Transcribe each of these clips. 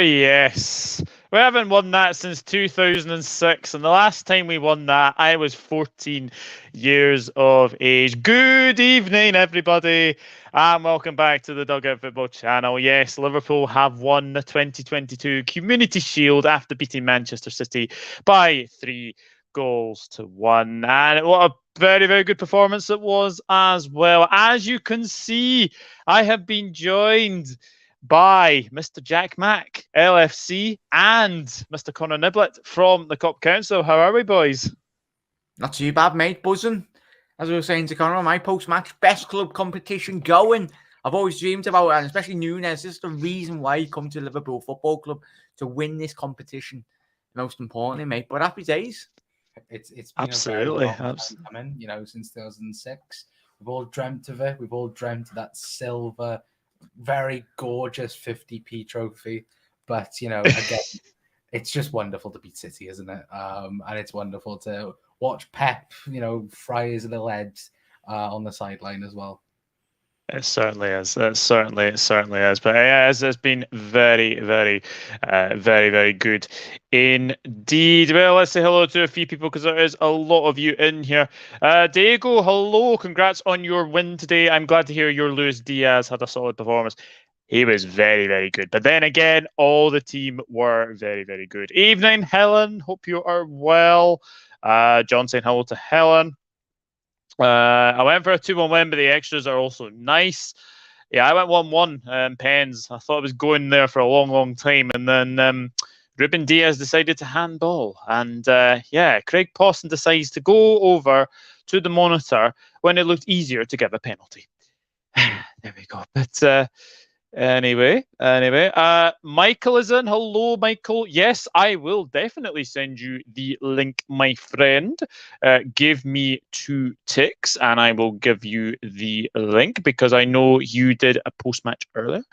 yes. We haven't won that since 2006, and the last time we won that, I was 14 years of age. Good evening, everybody, and welcome back to the Dugout Football Channel. Yes, Liverpool have won the 2022 Community Shield after beating Manchester City by 3-1. And what a very, very good performance it was as well. As you can see, I have been joined by Mr. Jack Mack, LFC, and Mr. Connor Niblett from the Cop Council. How are we, boys? Not too bad, mate. Buzzing. As I was saying to Connor, my post-match best club competition going. I've always dreamed about it, and especially Nunes. This is the reason why he come to Liverpool Football Club, to win this competition. Most importantly, mate. But happy days. It's been absolutely a very long time coming, since 2006. We've all dreamt of it. We've all dreamt of that silver, very gorgeous 50p trophy. But again, it's just wonderful to beat City, isn't it? And it's wonderful to watch Pep, fry his little heads on the sideline as well. It certainly is. It certainly is. But yeah, it's been very, very, very, very good indeed. Well, let's say hello to a few people because there is a lot of you in here. Diego, hello. Congrats on your win today. I'm glad to hear your Luis Diaz had a solid performance. He was very, very good. But then again, all the team were very, very good. Evening, Helen. Hope you are well. John saying hello to Helen. I went for a 2-1 win, but the extras are also nice. Yeah, I went 1-1 pens. I thought I was going there for a long, long time. And then Ruben Diaz decided to handball. And Craig Pawson decides to go over to the monitor when it looked easier to give a penalty. There we go. But Anyway, Michael is in. Hello, Michael. Yes, I will definitely send you the link, my friend. Give me 2 ticks and I will give you the link because I know you did a post-match earlier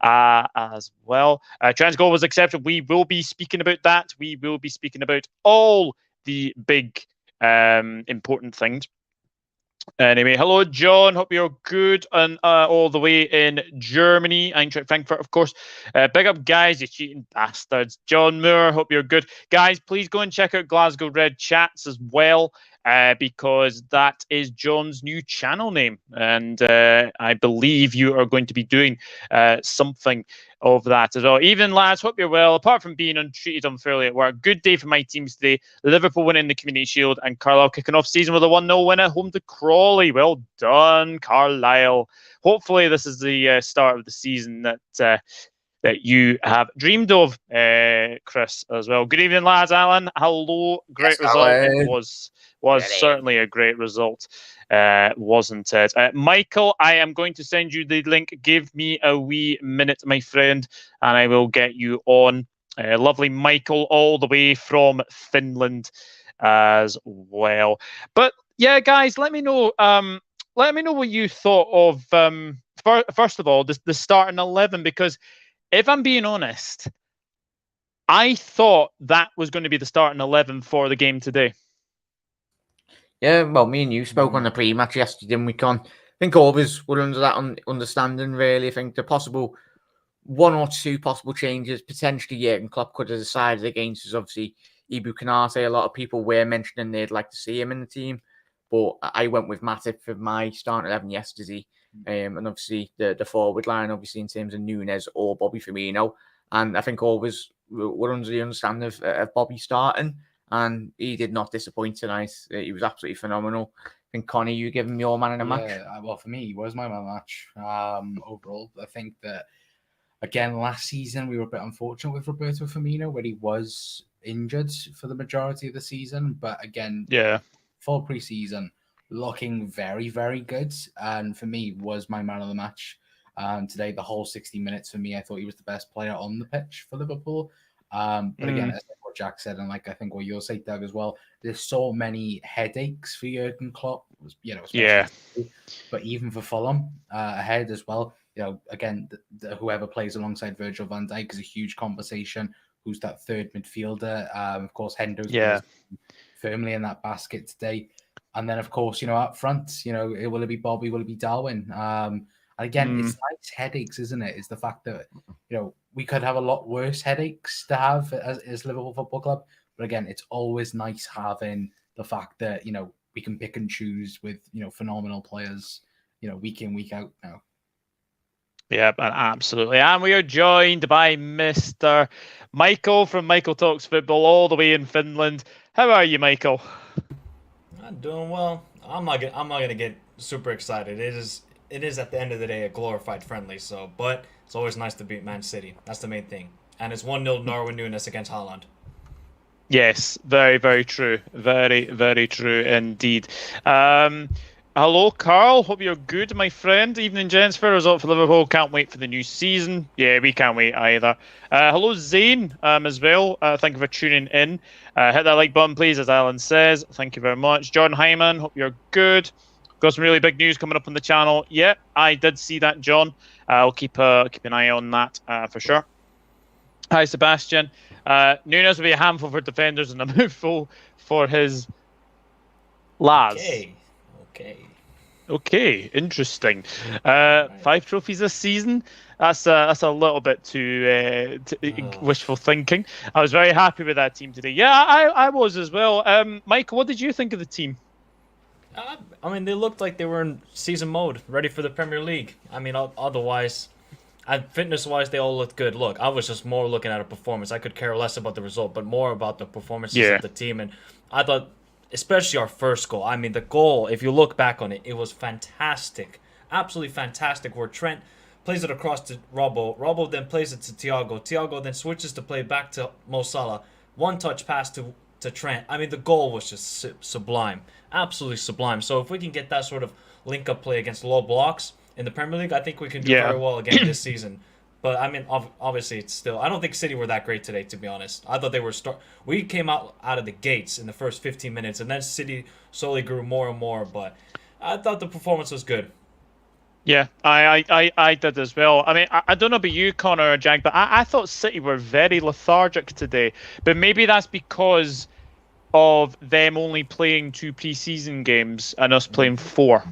as well. Trent's goal was accepted. We will be speaking about that. We will be speaking about all the big important things. Anyway, hello, John. Hope you're good and all the way in Germany. Eintracht Frankfurt, of course. Big up, guys, you cheating bastards. John Moore, hope you're good. Guys, please go and check out Glasgow Red Chats as well, because that is John's new channel name. And I believe you are going to be doing something of that as well. Evening, lads. Hope you're well. Apart from being treated unfairly at work, good day for my teams today. Liverpool winning the Community Shield and Carlisle kicking off season with a 1-0 win at home to Crawley. Well done, Carlisle. Hopefully this is the start of the season that you have dreamed of, Chris, as well. Good evening, lads. Alan, hello. Great result. It was certainly a great result, wasn't it? Michael, I am going to send you the link. Give me a wee minute, my friend, and I will get you on. Lovely Michael, all the way from Finland as well. But yeah, guys, let me know. Let me know what you thought of. First of all, the starting 11, because if I'm being honest, I thought that was going to be the starting 11 for the game today. Yeah, well, me and you spoke on the pre-match yesterday, didn't we, Con? I think all of us were under that understanding, really. I think the possible 1 or 2 possible changes, potentially Jurgen Klopp could have decided against is obviously Ibu Kanate. A lot of people were mentioning they'd like to see him in the team, but I went with Matip for my starting 11 yesterday. And obviously the forward line, obviously in terms of Nunes or Bobby Firmino. And I think all of us were under the understanding of Bobby starting. And he did not disappoint tonight. He was absolutely phenomenal. I think, Connie, you give him your man in the match. Yeah, well, for me, he was my man of the match. Overall, I think that, again, last season, we were a bit unfortunate with Roberto Firmino, where he was injured for the majority of the season. But again, full pre-season, looking very, very good. And for me, was my man of the match. Today, the whole 60 minutes for me, I thought he was the best player on the pitch for Liverpool. But again, as what Jack said, and like I think what you'll say, Doug, as well, there's so many headaches for Jurgen Klopp, but even for Fulham ahead as well, again, whoever plays alongside Virgil van Dijk is a huge conversation. Who's that third midfielder? Of course, Hendo's firmly in that basket today. And then, of course, up front, will it be Bobby? Will it be Darwin? And again, it's nice headaches, isn't it? It's the fact that, we could have a lot worse headaches to have as Liverpool Football Club. But again, it's always nice having the fact that, we can pick and choose with, phenomenal players, week in, week out now. Yep, absolutely. And we are joined by Mr. Michael from Michael Talks Football, all the way in Finland. How are you, Michael? I'm doing well. I'm not gonna get super excited. It is at the end of the day a glorified friendly. But it's always nice to beat Man City. That's the main thing. And it's 1-0 Darwin Nunez against Holland. Yes, very, very true. Very, very true indeed. Hello, Carl. Hope you're good, my friend. Evening, gents. Fair result for Liverpool. Can't wait for the new season. Yeah, we can't wait either. Hello, Zane, as well. Thank you for tuning in. Hit that like button, please, as Alan says. Thank you very much. John Hyman, hope you're good. Got some really big news coming up on the channel. Yeah, I did see that, John. I'll keep an eye on that for sure. Hi, Sebastian. Nunes will be a handful for defenders and a mouthful for his lads. Okay, interesting. 5 trophies this season. That's a little bit too wishful thinking. I was very happy with that team today. Yeah, I was as well. Michael, what did you think of the team? I mean, they looked like they were in season mode, ready for the Premier League. I mean, otherwise, fitness-wise, they all looked good. Look, I was just more looking at a performance. I could care less about the result, but more about the performances of the team. And I thought, especially our first goal. I mean, the goal, if you look back on it, it was fantastic. Absolutely fantastic, where Trent plays it across to Robbo. Robbo then plays it to Thiago. Thiago then switches to play back to Mo Salah. One-touch pass to Trent. I mean, the goal was just sublime. Absolutely sublime. So if we can get that sort of link-up play against low blocks in the Premier League, I think we can do very well again this season. But, I mean, obviously, it's still... I don't think City were that great today, to be honest. I thought they were... We came out of the gates in the first 15 minutes, and then City slowly grew more and more, but I thought the performance was good. Yeah, I did as well. I mean, I don't know about you, Connor or Jack, but I thought City were very lethargic today. But maybe that's because of them only playing 2 pre-season games and us playing 4.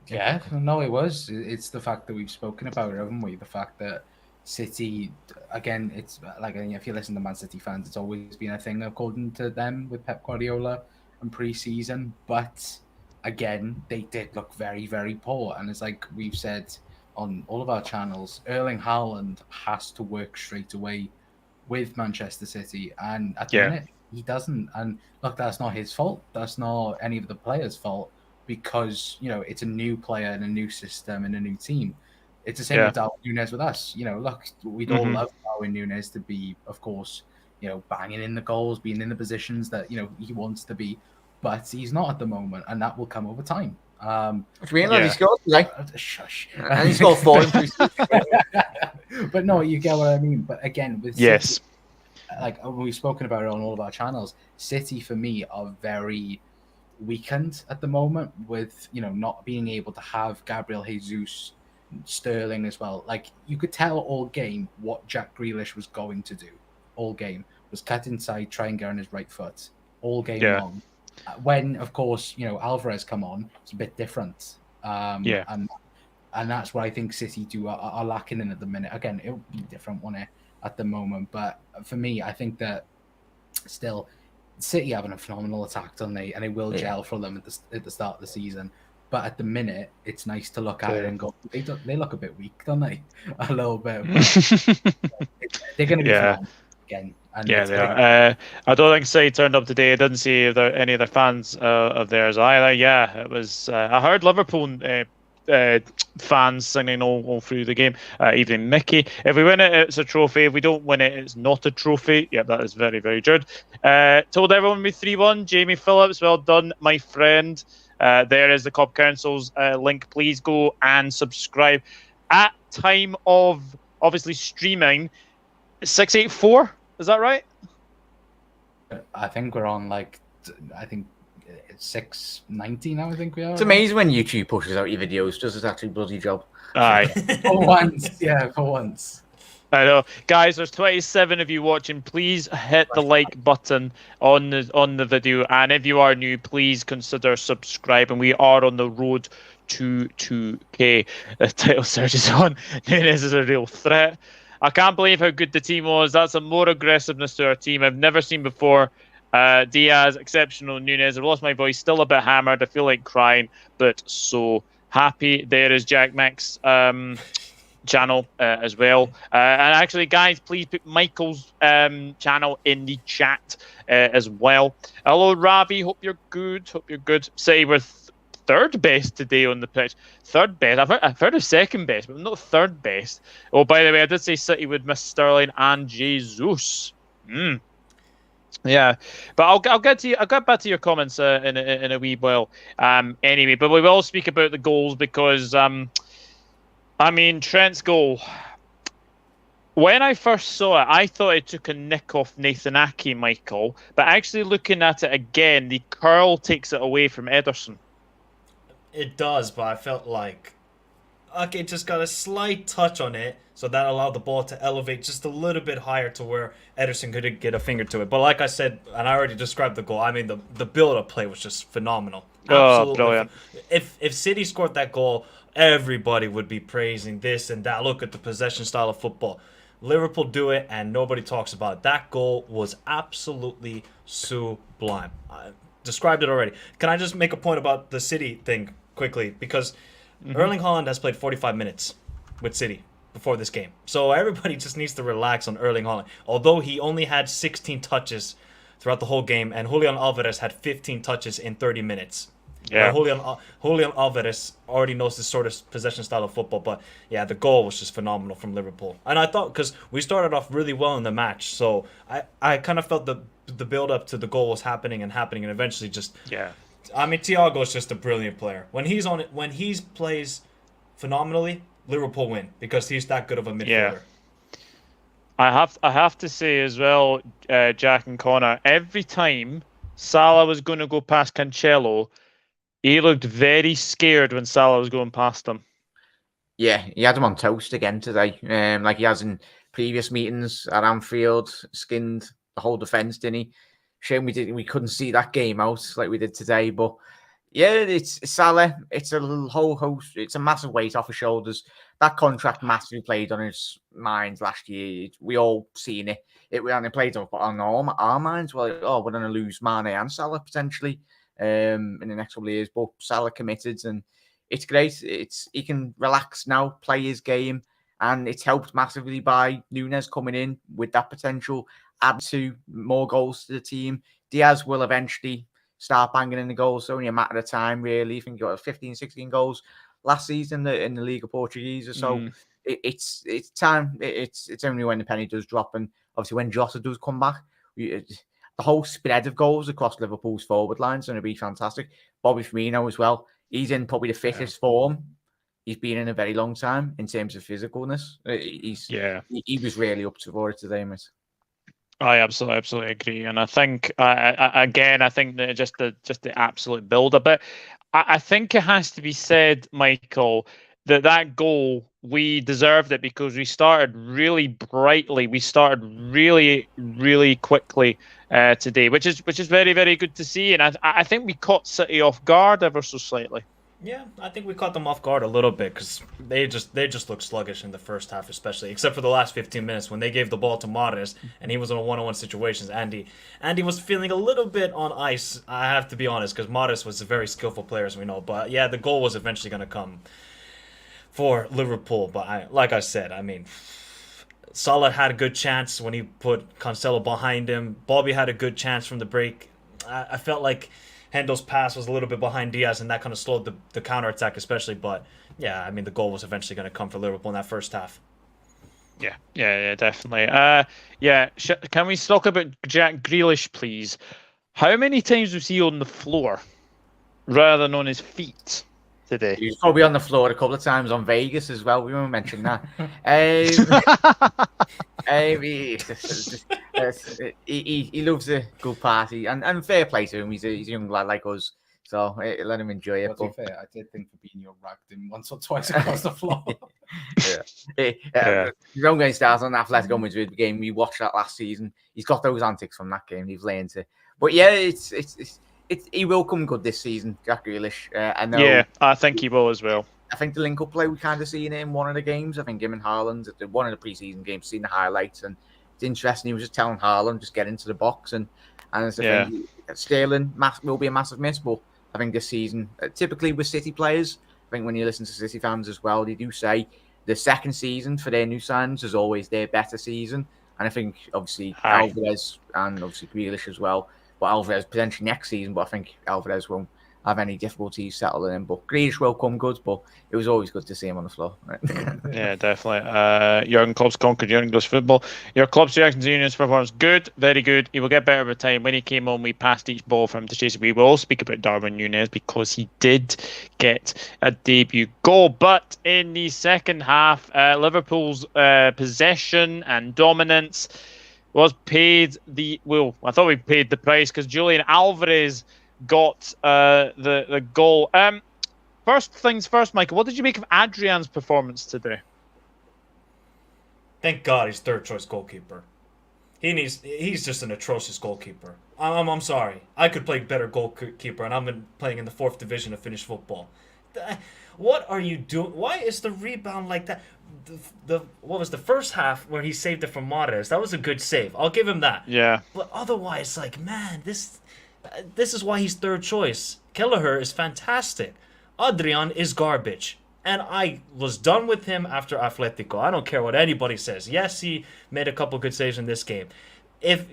Yeah, no, it was. It's the fact that we've spoken about it, haven't we? The fact that City, again, it's like, if you listen to Man City fans, it's always been a thing according to them with Pep Guardiola and pre-season. But again, they did look very, very poor. And it's like we've said on all of our channels, Erling Haaland has to work straight away with Manchester City. And at the minute, he doesn't. And look, that's not his fault. That's not any of the players' fault. Because, it's a new player and a new system and a new team. It's the same with Darwin Nunez with us. Look, we'd all love Darwin Nunez to be, of course, banging in the goals, being in the positions that, he wants to be. But he's not at the moment, and that will come over time. He scored today. Shush. And he scored 4 But no, you get what I mean. But again, with City, like we've spoken about it on all of our channels, City, for me, are very weakened at the moment with not being able to have Gabriel Jesus, Sterling as well. Like, you could tell all game what Jack Grealish was going to do. All game was cut inside, try and get on his right foot all game long. When, of course, Alvarez come on, it's a bit different. And that's what I think City are lacking in at the minute. Again, it would be different, wouldn't it, at the moment? But for me, I think that still City having a phenomenal attack, don't they? And it will gel for them at the start of the season. But at the minute, it's nice to look at it and go, they look a bit weak, don't they? A little bit. They're going to be phenomenal again. And they are. I don't think City turned up today. I didn't see any of their fans of theirs either. Yeah, it was. I heard Liverpool fans singing all through the game, even Mickey. If we win it, it's a trophy. If we don't win it, it's not a trophy. Yeah, that is very, very good. Told everyone we 3-1. Jamie Phillips, well done, my friend. There is the Cobb Council's link. Please go and subscribe. At time of obviously streaming, 684. Is that right? I think we're on it's 690 now. I think we are. It's amazing when YouTube pushes out your videos. Does its actually bloody job? Aye. For once. I know, guys. There's 27 of you watching. Please hit the like button on the video, and if you are new, please consider subscribing. We are on the road 22k. The title surges on. Nunes is a real threat. I can't believe how good the team was. That's a more aggressiveness to our team I've never seen before. Diaz, exceptional. Nunes, I've lost my voice, still a bit hammered. I feel like crying, but so happy. There is Jack Max channel as well. And actually, guys, please put Michael's channel in the chat as well. Hello, Ravi. Hope you're good. City were third best today on the pitch. Third best. I've heard of second best, but not third best. Oh, by the way, I did say City would miss Sterling and Jesus. Yeah, but I'll get to you. I'll get back to your comments in a wee while. Anyway, but we will speak about the goals because Trent's goal. When I first saw it, I thought it took a nick off Nathan Ake, Michael. But actually looking at it again, the curl takes it away from Ederson. It does, but I felt like Ake just got a slight touch on it, so that allowed the ball to elevate just a little bit higher to where Ederson couldn't get a finger to it. But like I said, and I already described the goal, the build-up play was just phenomenal. Oh, brilliant. If City scored that goal, everybody would be praising this and that. Look at the possession style of football. Liverpool do it, and nobody talks about it. That goal was absolutely sublime. I described it already. Can I just make a point about the City thing quickly? Because Erling Haaland has played 45 minutes with City before this game. So everybody just needs to relax on Erling Haaland. Although he only had 16 touches throughout the whole game, and Julian Alvarez had 15 touches in 30 minutes. Yeah. Julian Alvarez already knows this sort of possession style of football, but yeah, the goal was just phenomenal from Liverpool. And I thought, because we started off really well in the match, so I kind of felt the build-up to the goal was happening, and eventually just... Yeah. Thiago is just a brilliant player. When he's on it, when he plays phenomenally, Liverpool win because he's that good of a midfielder. Yeah. I have to say as well, Jack and Connor, every time Salah was going to go past Cancelo, he looked very scared when Salah was going past him. Yeah, he had him on toast again today. Like he has in previous meetings at Anfield, skinned the whole defence, didn't he? Shame we couldn't see that game out like we did today. But yeah, it's Salah. It's a whole host. It's a massive weight off his shoulders. That contract massively played on his mind last year. We all seen it. It played on our minds. Well, we're going to lose Mane and Salah potentially in the next couple of years. But Salah committed, and it's great. He can relax now, play his game, and it's helped massively by Nunes coming in with that potential. Add to more goals to the team. Diaz will eventually start banging in the goals. It's only a matter of time, really. I think he got 15, 16 goals last season in the Liga Portuguesa. So it's time. It's only when the penny does drop, and obviously when Jota does come back, the whole spread of goals across Liverpool's forward line is going to be fantastic. Bobby Firmino as well. He's in probably the fittest form he's been in a very long time in terms of physicalness. He was really up for it today, mate. I absolutely agree, and I think I think that just the absolute build up. But I think it has to be said, Michael, that goal, we deserved it because we started really brightly. We started really, really quickly today, which is very, very good to see. And I think we caught City off guard ever so slightly. Yeah, I think we caught them off guard a little bit because they just looked sluggish in the first half, especially except for the last 15 minutes when they gave the ball to Mahrez and he was in a one-on-one situations. Andy was feeling a little bit on ice. I have to be honest, because Mahrez was a very skillful player, as we know. But yeah, the goal was eventually going to come for Liverpool. But like I said, Salah had a good chance when he put Cancelo behind him. Bobby had a good chance from the break. I felt like Hendo's pass was a little bit behind Diaz, and that kind of slowed the counterattack especially. But, yeah, the goal was eventually going to come for Liverpool in that first half. Yeah, definitely. Can we talk about Jack Grealish, please? How many times was he on the floor rather than on his feet today? He was probably on the floor a couple of times on Vegas as well. We won't mention that. He loves a good party, and fair play to him. He's a young lad like us, so let him enjoy it. To be fair, I did think Fabinho ragged him once or twice across the floor. Don't get started on Atletico Madrid game. We watched that last season. He's got those antics from that game. He's learned to. But yeah, it's he will come good this season, Jack Grealish. I know. Yeah, I think he will as well. I think the link-up play we kind of seen in one of the games. I think him and Haaland at one of the preseason games, seen the highlights, and it's interesting. He was just telling Haaland just get into the box, and it's the thing. Sterling will be a massive miss, but I think this season, typically with City players, I think when you listen to City fans as well, they do say the second season for their new signs is always their better season. And I think obviously Alvarez and obviously Grealish as well. But Alvarez potentially next season, but I think Alvarez won't have any difficulties settling in. But Grealish will come good, but it was always good to see him on the floor. Right? Yeah, definitely. Jurgen Klopp's conquered your English football. Your Klopp's reaction to Nunes' performance, good, very good. He will get better with time. When he came on, we passed each ball for him to chase. We will speak about Darwin Nunez because he did get a debut goal. But in the second half, Liverpool's possession and dominance was paid I thought we paid the price because Julian Alvarez got the goal. First things first, Michael, what did you make of Adrian's performance today? Thank God he's third choice goalkeeper. He's just an atrocious goalkeeper. I'm sorry. I could play better goalkeeper, and I'm playing in the 4th division of Finnish football. What are you doing? Why is the rebound like that? What was the first half where he saved it from Mahrez? That was a good save. I'll give him that. Yeah. But otherwise, like, man, this is why he's third choice. Kelleher is fantastic. Adrian is garbage. And I was done with him after Atletico. I don't care what anybody says. Yes, he made a couple good saves in this game. If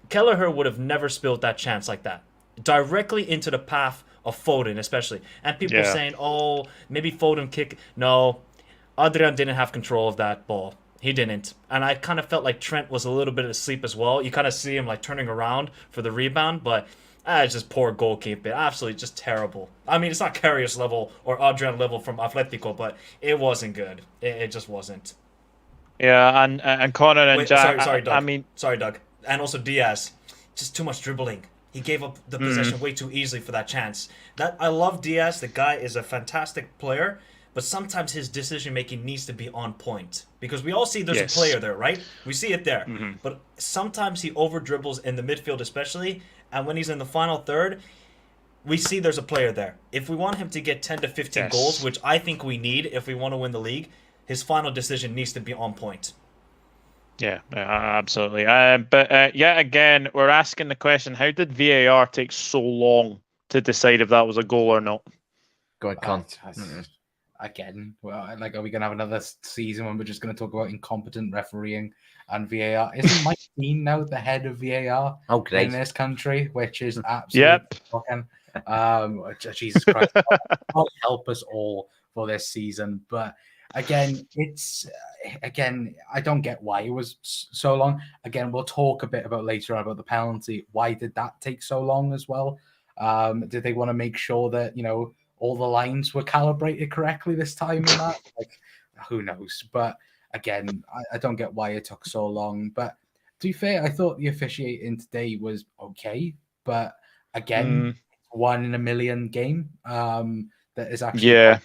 Kelleher would have never spilled that chance like that, directly into the path of Foden especially. And people saying, oh, maybe Foden kick. No, Adrian didn't have control of that ball. He didn't. And I kind of felt like Trent was a little bit asleep as well. You kind of see him like turning around for the rebound, but it's just poor goalkeeping. Absolutely just terrible. I mean, it's not Karius level or Adrian level from Atletico, but it wasn't good. It just wasn't. Yeah, and Connor and Jack. Sorry, Doug. Sorry, Doug. And also Diaz. Just too much dribbling. He gave up the possession way too easily for that chance. I love Diaz. The guy is a fantastic player, but sometimes his decision-making needs to be on point. Because we all see there's a player there, right? We see it there. Mm-hmm. But sometimes he over-dribbles in the midfield especially, and when he's in the final third, we see there's a player there. If we want him to get 10 to 15 goals, which I think we need if we want to win the league, his final decision needs to be on point. Yeah, absolutely. But again, we're asking the question, how did VAR take so long to decide if that was a goal or not? Go ahead, Con. Again, well, like, are we going to have another season when we're just going to talk about incompetent refereing and VAR? Isn't Mike Dean now the head of VAR in this country, which is absolutely fucking, Jesus Christ. God help us all for this season. But again, I don't get why it was so long. Again, we'll talk a bit about later on about the penalty. Why did that take so long as well? Did they want to make sure that, all the lines were calibrated correctly this time and that? Like, who knows? But again, I don't get why it took so long. But to be fair, I thought the officiating today was okay. But again, 1 in a million game. That is actually... Yeah.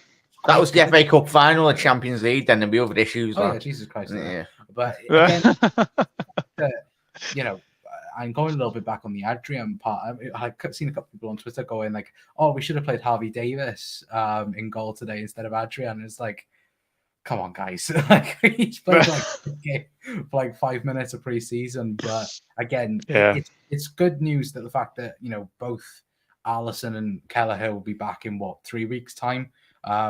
That was the FA Cup final, the Champions League, then there'll be other issues. Oh, yeah, Jesus Christ. Yeah. But again, I'm going a little bit back on the Adrian part. I've seen a couple of people on Twitter going like, oh, we should have played Harvey Davis in goal today instead of Adrian. And it's like, come on, guys. Like, he's played for like 5 minutes of preseason. But again, it's good news that the fact that, both Alisson and Kelleher will be back in 3 weeks' time.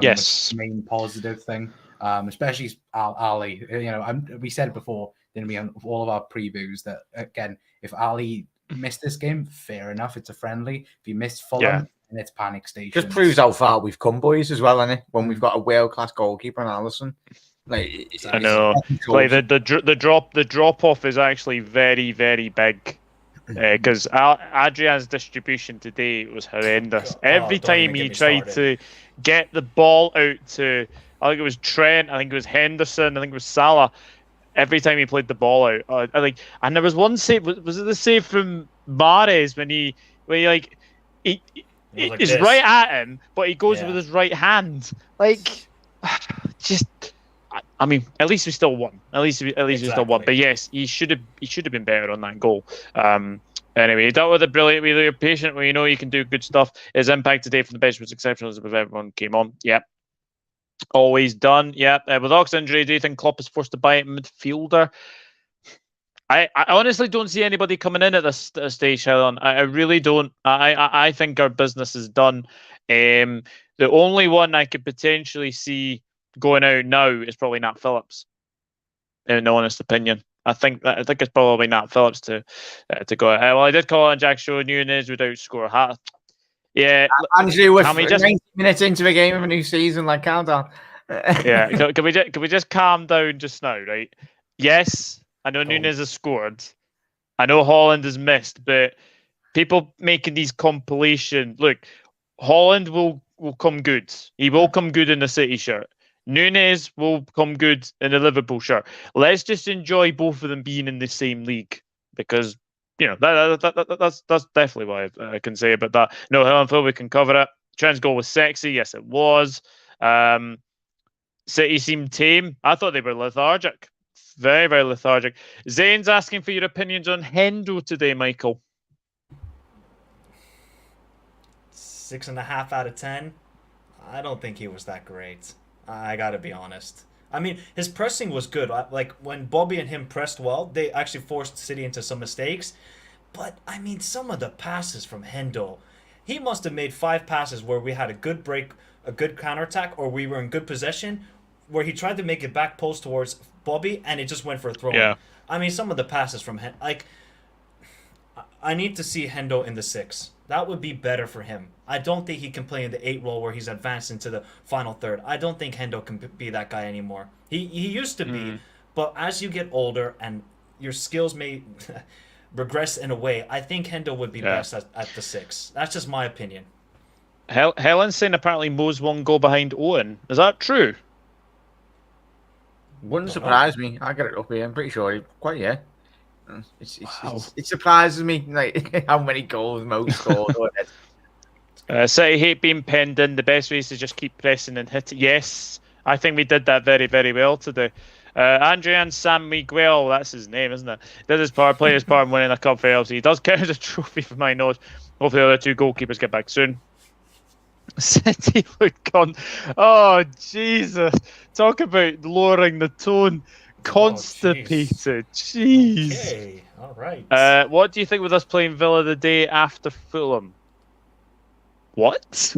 Yes. The main positive thing, especially Ali. We said before, didn't we, on all of our previews, that again, if Ali missed this game, fair enough, it's a friendly. If he missed Fulham, then it's panic station. Just proves how far we've come, boys, as well, innit? When we've got a world class goalkeeper in Alisson. Like, I know, like the drop off is actually very, very big. Because Adrian's distribution today was horrendous. Every time he tried to get the ball out to, I think it was Trent, I think it was Henderson, I think it was Salah. Every time he played the ball out, and there was one save. Was it the save from Mahrez when he he's right at him, but he goes with his right hand, like just. I mean, at least we still won. At least we still won. But yes, he should have been better on that goal. Anyway, he dealt with it brilliantly. You're patient when you know you can do good stuff. His impact today from the bench was exceptional as everyone came on. Yep. Always done. Yep. With Ox injury, do you think Klopp is forced to buy a midfielder? I honestly don't see anybody coming in at this stage, Helen. I really don't. I think our business is done. The only one I could potentially see going out now is probably Nat Phillips, in honest opinion. I think it's probably Nat Phillips to go out. Well, I did call on Jack Shaw Nunes would outscore hat. Yeah, Andrew, we're just 90 minutes into the game of a new season. Like, calm down. yeah, can we just calm down just now, right? Yes, I know Nunes has scored. I know Holland has missed, but people making these compilation look, Holland will come good. He will come good in the City shirt. Nunes will come good in the Liverpool shirt. Let's just enjoy both of them being in the same league, because that's definitely what I can say about that. No, Helen Phil, we can cover it. Trent's goal was sexy. Yes, it was. City seemed tame. I thought they were lethargic. Very, very lethargic. Zane's asking for your opinions on Hendo today, Michael. 6.5 out of 10. I don't think he was that great. I gotta be honest. I mean, his pressing was good. Like, when Bobby and him pressed well, they actually forced City into some mistakes. But, I mean, some of the passes from Hendo, he must have made 5 passes where we had a good break, a good counterattack, or we were in good possession, where he tried to make it back post towards Bobby, and it just went for a throw. Yeah. I mean, some of the passes from Hendo, like, I need to see Hendo in the 6. That would be better for him. I don't think he can play in the 8 role where he's advanced into the final third. I don't think Hendo can be that guy anymore. He used to be, but as you get older and your skills may regress in a way, I think Hendo would be best at the 6. That's just my opinion. Helen's saying apparently Mo's one goal behind Owen. Is that true? Wouldn't surprise me. I get it up here. I'm pretty sure. Yeah. It surprises me, like, how many goals Mo scored. City hate being penned in. The best way is to just keep pressing and hit it. Yes, I think we did that very, very well today. Andrian San Miguel, that's his name, isn't it? Did his part, played his part in winning a cup for LC. He does count as a trophy for my nose. Hopefully the other 2 goalkeepers get back soon. City look gone. Oh, Jesus. Talk about lowering the tone. Constipated. Jeez. Okay, all right. What do you think with us playing Villa the day after Fulham? What?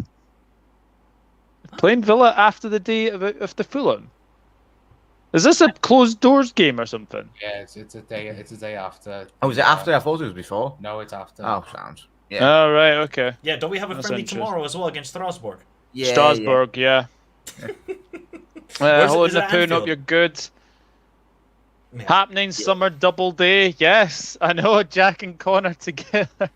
Playing Villa after the day of the Fulham? Is this a closed doors game or something? Yeah, it's a day after. Oh, was it after? I thought it was before. No, it's after. Oh, sounds. Yeah. Oh, right, okay. Yeah, don't we have a friendly tomorrow as well against Strasbourg? Yeah. Strasbourg, yeah. Hello, Napoon, hope you're good. Yeah. Happening summer double day, yes. I know, Jack and Connor together.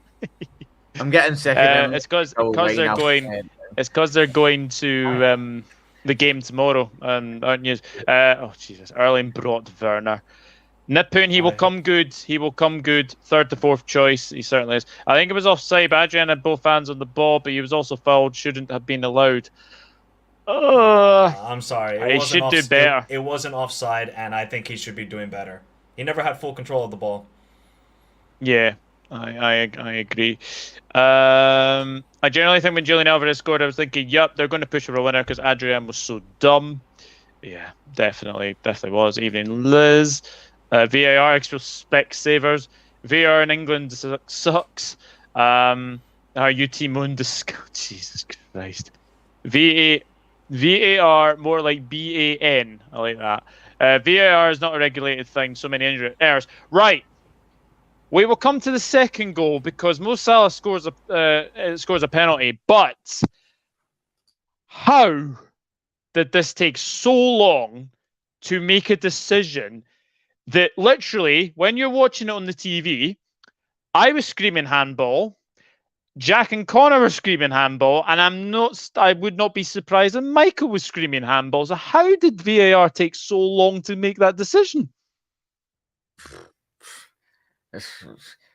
I'm getting sick of them. It's because they're going. It's because they're going to the game tomorrow, and aren't you? Oh Jesus! Erling brought Werner. Nippon, he will come good. He will come good. 3rd to 4th choice. He certainly is. I think it was offside. But Adrian had both hands on the ball, but he was also fouled. Shouldn't have been allowed. I'm sorry. He should do better. It wasn't offside, and I think he should be doing better. He never had full control of the ball. Yeah, I agree. I generally think when Julian Alvarez scored, I was thinking, yep, they're going to push for a winner because Adrian was so dumb. Yeah, definitely was. Evening, Liz. VAR extra spec savers. VAR in England sucks. Our UT Mundus. Jesus Christ. VAR more like BAN. I like that. VAR is not a regulated thing. So many errors. Right. We will come to the second goal because Mo Salah scores a penalty. But how did this take so long to make a decision that literally, when you're watching it on the TV, I was screaming handball, Jack and Connor were screaming handball, and I would not be surprised if Michael was screaming handball. So how did VAR take so long to make that decision?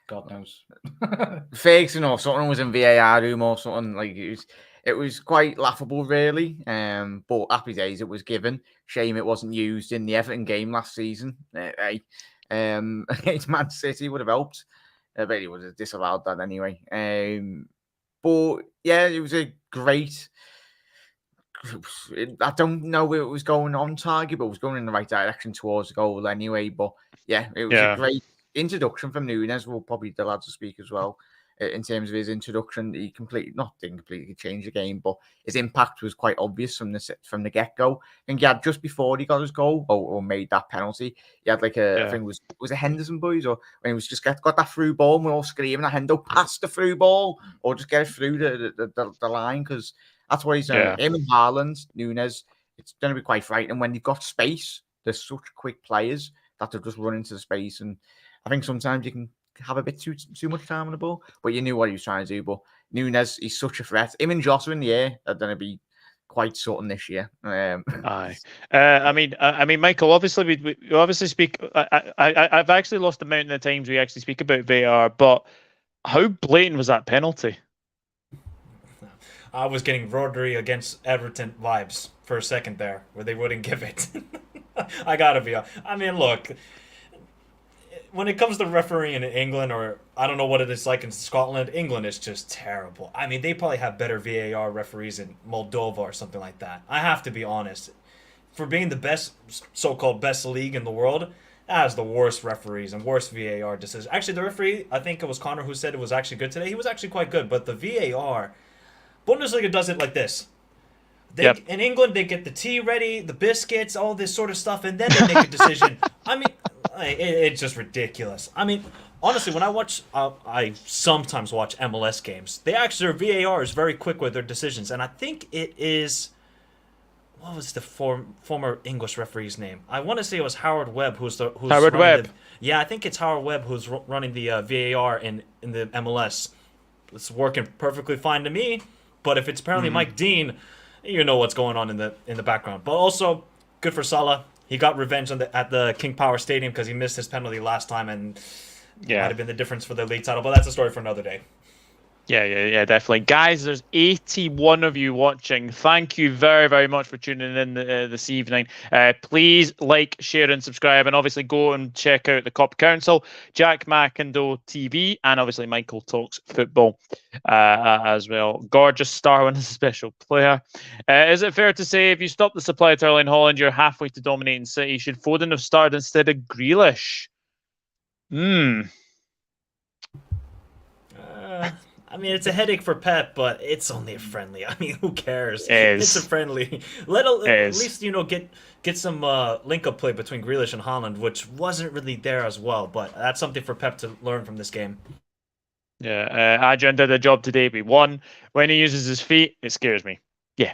God knows. Ferguson or something was in VAR room or something. Like, it was quite laughable, really. But happy days, it was given. Shame it wasn't used in the Everton game last season. Against Man City would have helped. I bet he would have disallowed that anyway. But yeah, it was a great. I don't know where it was going on target, but it was going in the right direction towards the goal anyway. But yeah, it was a great introduction from Nunes. Well, probably the lads will speak as well in terms of his introduction. He didn't completely change the game, but his impact was quite obvious from the get go. And he had just before he got his goal or made that penalty, he had like I think it was a Henderson boys, or when he was just got that through ball, and we're all screaming at Hendo, pass the through ball, or just get it through the line, because that's what he's doing. Him and Haaland, Nunes, it's going to be quite frightening when you've got space. There's such quick players that they'll just run into the space, and I think sometimes you can have a bit too much time on the ball. But you knew what he was trying to do. But Nunes, he's such a threat. Him and Jota in the air are going to be quite something this year. Aye. I mean, Michael. Obviously, we obviously speak. I've actually lost the amount of times we actually speak about VAR. But how blatant was that penalty? I was getting Rodri against Everton vibes for a second there, where they wouldn't give it. I gotta be. I mean, look. When it comes to refereeing in England, or I don't know what it is like in Scotland, England is just terrible. I mean, they probably have better VAR referees in Moldova or something like that. I have to be honest. For being the best, so-called best league in the world, that has the worst referees and worst VAR decisions. Actually, the referee, I think it was Connor who said it was actually good today. He was actually quite good, but the VAR, Bundesliga does it like this. In England, they get the tea ready, the biscuits, all this sort of stuff, and then they make a decision. I mean, it's just ridiculous. I mean, honestly, when I sometimes watch MLS games. Their VAR is very quick with their decisions, and I think it is, what was the former English referee's name? I want to say it was Howard Webb, who's Howard Webb. I think it's Howard Webb who's running the VAR in the MLS. It's working perfectly fine to me, but if it's apparently Mike Dean, you know what's going on in the background. But also, good for Salah. He got revenge at the King Power Stadium because he missed his penalty last time, and might have been the difference for the league title. But that's a story for another day. Yeah, definitely. Guys, there's 81 of you watching. Thank you very, very much for tuning in this evening. Please like, share, and subscribe. And obviously go and check out the Cop Council, Jack McIndoe TV, and obviously Michael Talks Football as well. Gorgeous Starwin is a special player. Is it fair to say if you stop the supply to Erling Haaland, you're halfway to dominating City? Should Foden have started instead of Grealish? I mean, it's a headache for Pep, but it's only a friendly. I mean, who cares? It's a friendly. At least, get some link-up play between Grealish and Haaland, which wasn't really there as well. But that's something for Pep to learn from this game. Yeah, Adrian did a job today. We won. When he uses his feet, it scares me. Yeah,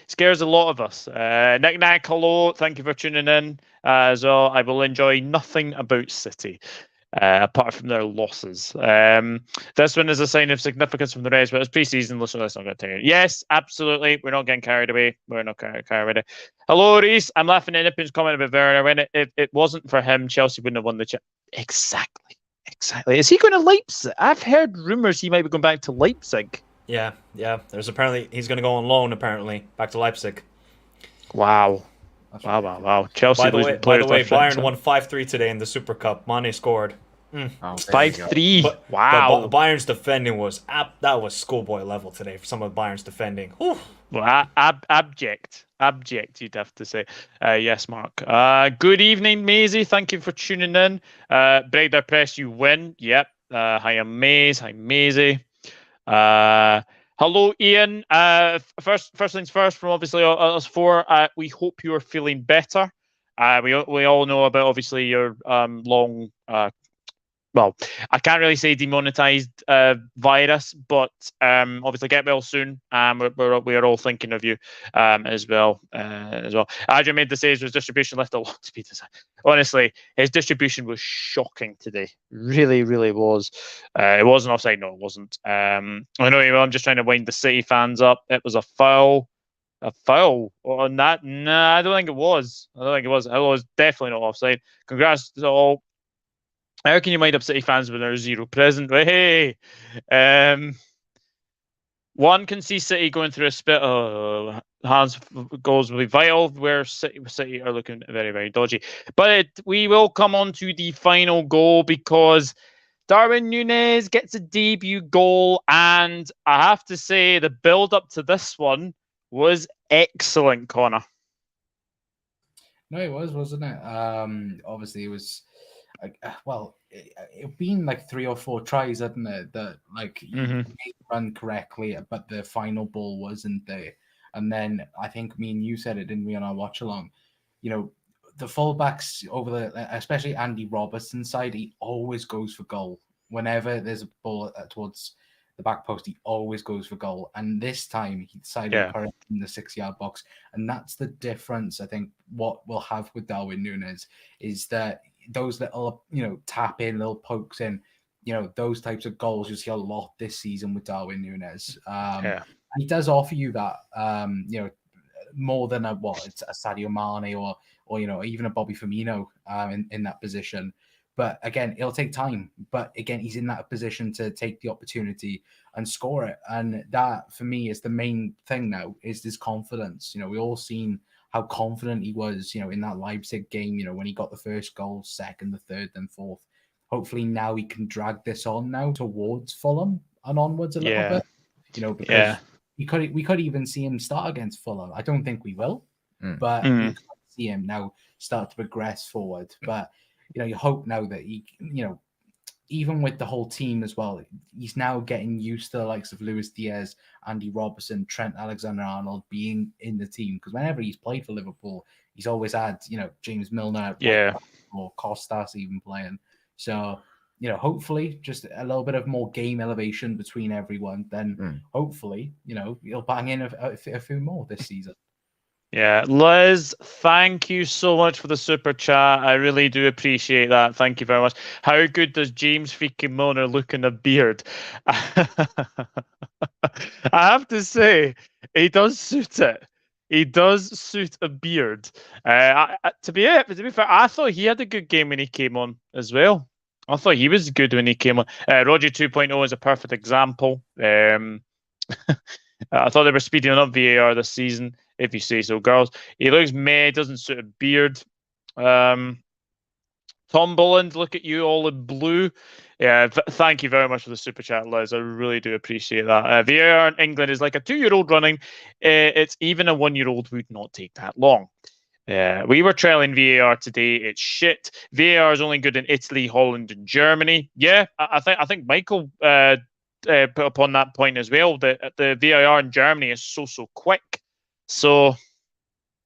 scares a lot of us. Nick, hello. Thank you for tuning in as well. I will enjoy nothing about City. Apart from their losses. This one is a sign of significance from the rest, but it's pre-season, let's not get tired. Yes, absolutely. We're not getting carried away. We're not carried away. Hello, Reese. I'm laughing at Nippin's comment about Werner. When it wasn't for him, Chelsea wouldn't have won the Exactly. Is he going to Leipzig? I've heard rumours he might be going back to Leipzig. Yeah. There's apparently he's going to go on loan. Apparently, back to Leipzig. Wow. Wow. Chelsea. By the way, Bayern won 5-3 today in the Super Cup. Mane scored. 5-3. Wow. But Bayern's defending was schoolboy level today for some of Bayern's defending. Well, abject, you'd have to say. Yes, Mark. Good evening, Maisie. Thank you for tuning in. Bragder Press, you win. Yep. Hi, Maisie. Hello, Ian. First things first, from obviously us four, we hope you are feeling better. We all know about obviously your long, well, I can't really say demonetized virus, but obviously get well soon. We are all thinking of you as well. Adrian made the saves, his distribution left a lot to be desired. Honestly, his distribution was shocking today. Really was. It wasn't offside. No, it wasn't. I know. I'm just trying to wind the City fans up. It was a foul. A foul on that? Nah, I don't think it was. It was definitely not offside. Congrats to all. How can you mind up City fans when there's zero present? Hey, one can see City going through a spit. Hans goals will be vital. Where City are looking very, very dodgy. But we will come on to the final goal because Darwin Nunez gets a debut goal, and I have to say the build-up to this one was excellent, Connor. No, it was, wasn't it? Obviously, it was. Well, it been like 3 or 4 tries, hadn't it? That like you made run correctly, but the final ball wasn't there. And then I think me and you said it, didn't we, on our watch along? You know, the fullbacks especially Andy Robertson's side, he always goes for goal. Whenever there's a ball towards the back post, he always goes for goal. And this time he decided to put it in the 6-yard box. And that's the difference, I think, what we'll have with Darwin Nunez is that those little, tap in, little pokes in, those types of goals you see a lot this season with Darwin Nunez. He does offer you that, more than it's a Sadio Mane or even a Bobby Firmino in that position. But again, it'll take time. But again, he's in that position to take the opportunity and score it. And that, for me, is the main thing now, is this confidence. We all seen how confident he was, in that Leipzig game, when he got the first goal, second, the third, then fourth. Hopefully now he can drag this on now towards Fulham and onwards a little bit. Because we could even see him start against Fulham. I don't think we will, but we could see him now start to progress forward. But you hope now that he, even with the whole team as well, he's now getting used to the likes of Luis Diaz, Andy Robertson, Trent Alexander-Arnold being in the team. Because whenever he's played for Liverpool, he's always had, James Milner, or Costas even playing. So, hopefully just a little bit of more game elevation between everyone. Then hopefully, he'll bang in a few more this season. Yeah, Liz, thank you so much for the super chat. I really do appreciate that. Thank you very much. How good does James freaking Milner look in a beard? I have to say, he does suit it. He does suit a beard. To be fair, I thought he had a good game when he came on as well. I thought he was good when he came on. Roger 2.0 is a perfect example. I thought they were speeding up VAR this season, if you say so, girls. He looks meh, doesn't suit a beard. Tom Bulland, look at you all in blue. Yeah, thank you very much for the super chat, Liz. I really do appreciate that. VAR in England is like a 2-year-old running. It's even a 1-year-old would not take that long. We were trialing VAR today. It's shit. VAR is only good in Italy, Holland, and Germany. Yeah, I think Michael put upon that point as well. That the VAR in Germany is so quick. So,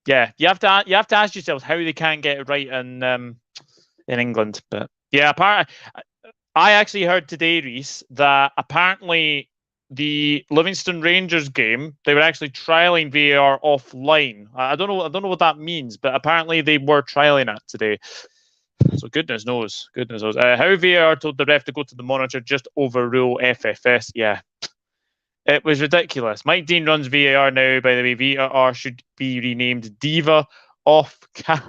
yeah, you have to ask yourselves how they can get it right in England. But yeah, I actually heard today, Reese, that apparently the Livingston Rangers game, they were actually trialing VAR offline. I don't know what that means, but apparently they were trialing it today. So goodness knows. How VAR told the ref to go to the monitor, just overrule FFS. Yeah, it was ridiculous. Mike Dean runs VAR now. By the way, VAR should be renamed Diva Off Cam.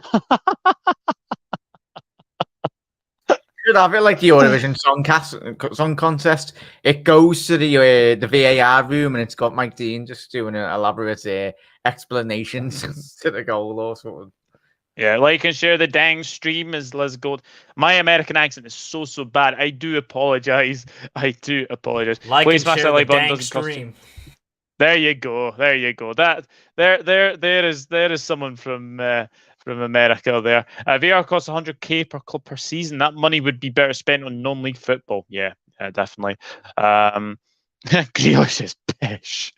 Should have it like the Eurovision song contest. It goes to the VAR room and it's got Mike Dean just doing an elaborate explanations to the goal or something. Yeah, like and share the dang stream as Liz Gold. My American accent is so bad. I do apologize. Like Please and share the dang stream. There you go. That there is someone from America there. VR costs 100k per club per season. That money would be better spent on non-league football. Yeah, definitely. Grealish is pish.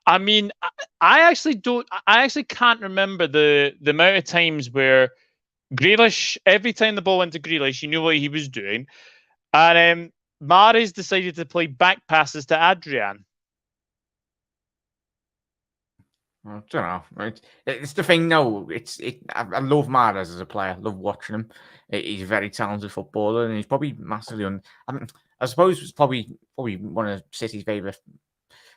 I mean, I actually can't remember the amount of times where Grealish, every time the ball went to Grealish, you knew what he was doing. And Mahrez decided to play back passes to Adrian. I don't know. Right? It's the thing. No, I love Mahrez as a player. I love watching him. He's a very talented footballer, and he's probably massively I suppose it's probably one of City's favourite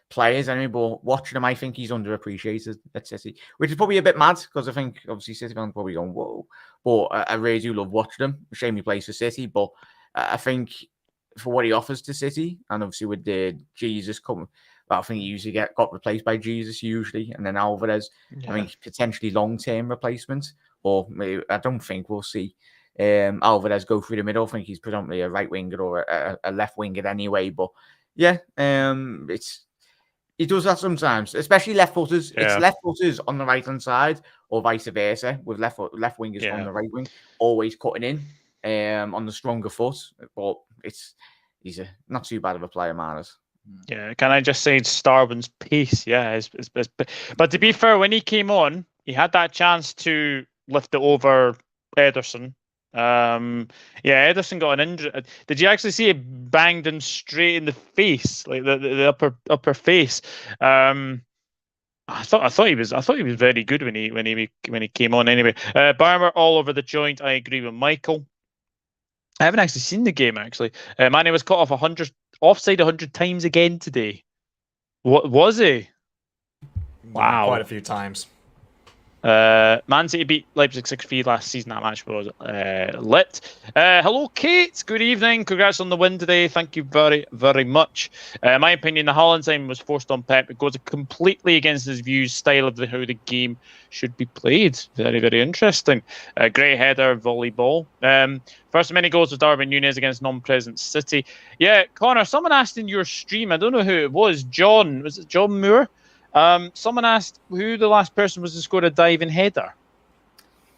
players anyway, but watching him, I think he's underappreciated at City, which is probably a bit mad because I think obviously City fans probably going, whoa, but I really do love watching him. Shame he plays for City, but I think for what he offers to City, and obviously with the Jesus coming, I think he usually got replaced by Jesus usually, and then Alvarez, I think potentially long-term replacement, or maybe, I don't think we'll see Alvarez go through the middle. I think he's predominantly a right winger or a left winger anyway. But yeah, he does that sometimes, especially left footers. Yeah. It's left footers on the right hand side, or vice versa, with left wingers on the right wing, always cutting in on the stronger foot. But he's not too bad of a player, Maris. Yeah, can I just say it's Darwin's pace? Yeah, but to be fair, when he came on, he had that chance to lift it over Ederson. Ederson got an injury. Did you actually see it banged him straight in the face, like the upper face? I thought he was very good when he came on. Anyway, Barmer all over the joint. I agree with Michael. I haven't actually seen the game actually. Mane was caught offside 100 times again today. What was he? Wow, quite a few times. Man City beat Leipzig 6-3 last season. That match was lit. Hello, Kate. Good evening. Congrats on the win today. Thank you very, very much. In my opinion, the Haaland sign was forced on Pep. It goes completely against his views, style of how the game should be played. Very, very interesting. Great header, volleyball. First of many goals was Darwin Nunez against non-present City. Yeah, Connor, someone asked in your stream, I don't know who it was, John. Was it John Moore? Someone asked who the last person was to score a diving header.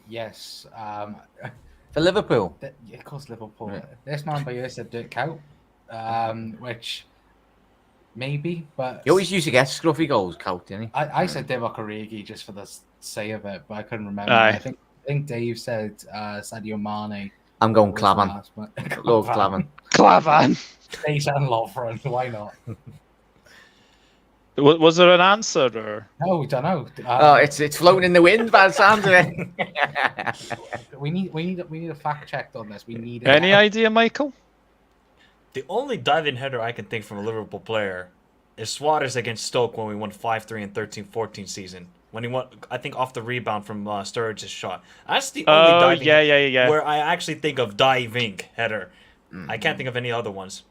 Yes. For Liverpool. Of course, Liverpool. Yeah. This man by you said Dirk Kuyt, which maybe, but He always used to get scruffy goals, Kuyt, didn't he? I said Divock Origi just for the say of it, but I couldn't remember. Aye. I think Dave said Sadio Mane. I'm going was the Clavan. last one. Love Clavan. Clavan. Face and Lovren, why not? Was there an answer or? No, we don't know. It's floating in the wind by the sound of it. we need a fact check on this. We need Any idea, Michael? The only diving header I can think from a Liverpool player is Suarez against Stoke when we won 5-3 in 13-14 season. When he won, I think, off the rebound from Sturridge's shot. That's the only diving where I actually think of diving header. I can't think of any other ones.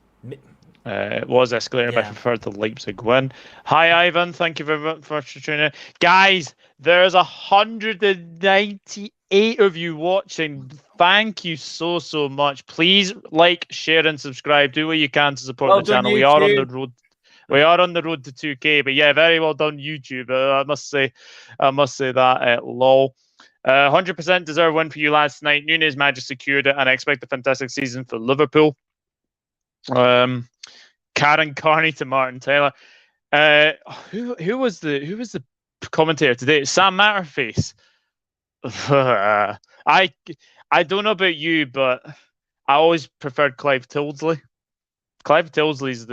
It was escalated, but I preferred the Leipzig win. Hi, Ivan. Thank you very much for tuning in. Guys, there's 198 of you watching. Thank you so much. Please like, share, and subscribe. Do what you can to support the channel. We are on the road. We are on the road to 2K. But yeah, very well done, YouTube. I must say that. Lol. 100% deserved win for you last night. Nunes Magic secured it, and I expect a fantastic season for Liverpool. Karen Carney to Martin Taylor. Who was the commentator today? Sam Matterface. I don't know about you, but I always preferred Clive Tildesley. Clive Tildesley's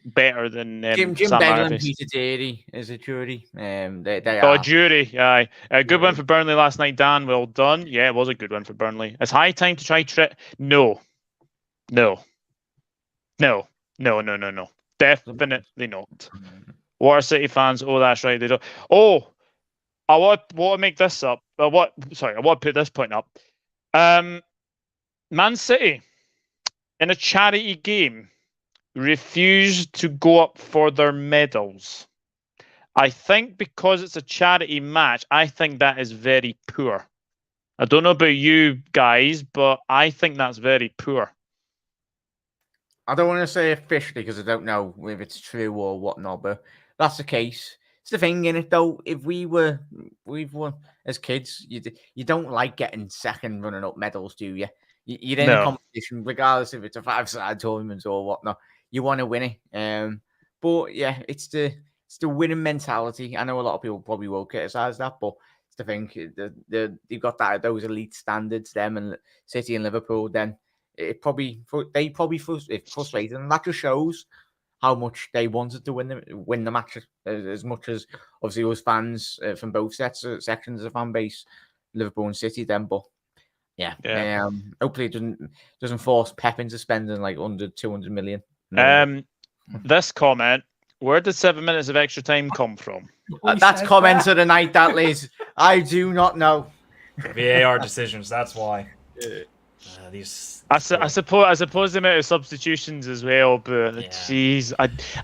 better than Jim Sam Beggar and Matterface. Peter Deary is a jury. They are. Jury, aye. A good win for Burnley last night, Dan. Well done. Yeah, it was a good win for Burnley. It's high time to try No. Definitely not. What are City fans? Oh, that's right. They don't. Oh, I want to make this up. I want to put this point up. Man City, in a charity game, refused to go up for their medals. I think because it's a charity match, I think that is very poor. I don't know about you guys, but I think that's very poor. I don't want to say officially because I don't know if it's true or whatnot, but that's the case. It's the thing in it though. If we've won as kids, you don't like getting second running up medals, do you? You're in a competition, regardless if it's a 5-side tournament or whatnot. You want to win it. But yeah, it's the winning mentality. I know a lot of people probably will criticize that, but it's the thing. They've got those elite standards, them and City and Liverpool. Then they probably frustrated, and that just shows how much they wanted to win the match as much as obviously those fans from both sections of the fan base, Liverpool and City. Then, but yeah. Hopefully it doesn't force Pep into spending like under 200 million. This comment: where did 7 minutes of extra time come from? That's comments of the night, that Liz. I do not know. VAR decisions. That's why. I suppose the amount of substitutions as well, but jeez,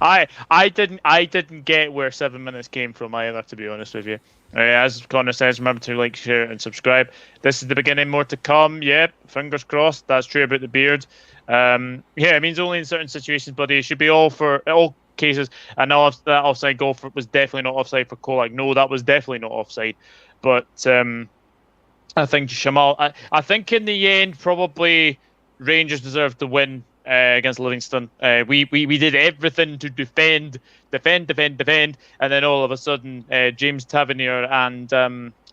I didn't get where 7 minutes came from either, to be honest with you. As Connor says, remember to like, share, and subscribe. This is the beginning, more to come. Yep, fingers crossed. That's true about the beard. It means only in certain situations, but it should be all cases. I know that offside goal was definitely not offside for Kolak. No, that was definitely not offside. But I think Shamal. I think in the end, probably Rangers deserved to win against Livingston. We did everything to defend, and then all of a sudden, James Tavernier and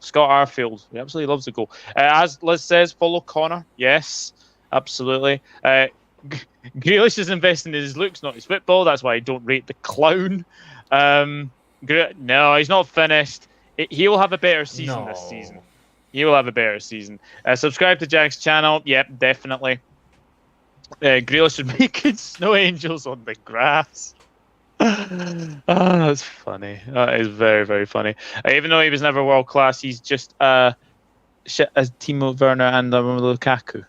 Scott Arfield, he absolutely loves the goal. As Liz says, follow Connor. Yes, absolutely. Grealish is investing in his looks, not his football. That's why I don't rate the clown. No, he's not finished. He will have a better season this season. He will have a better season. Subscribe to Jack's channel. Yep, definitely. Grealish is making snow angels on the grass. That's funny. That is very, very funny. Even though he was never world class, he's just as Timo Werner and Lukaku.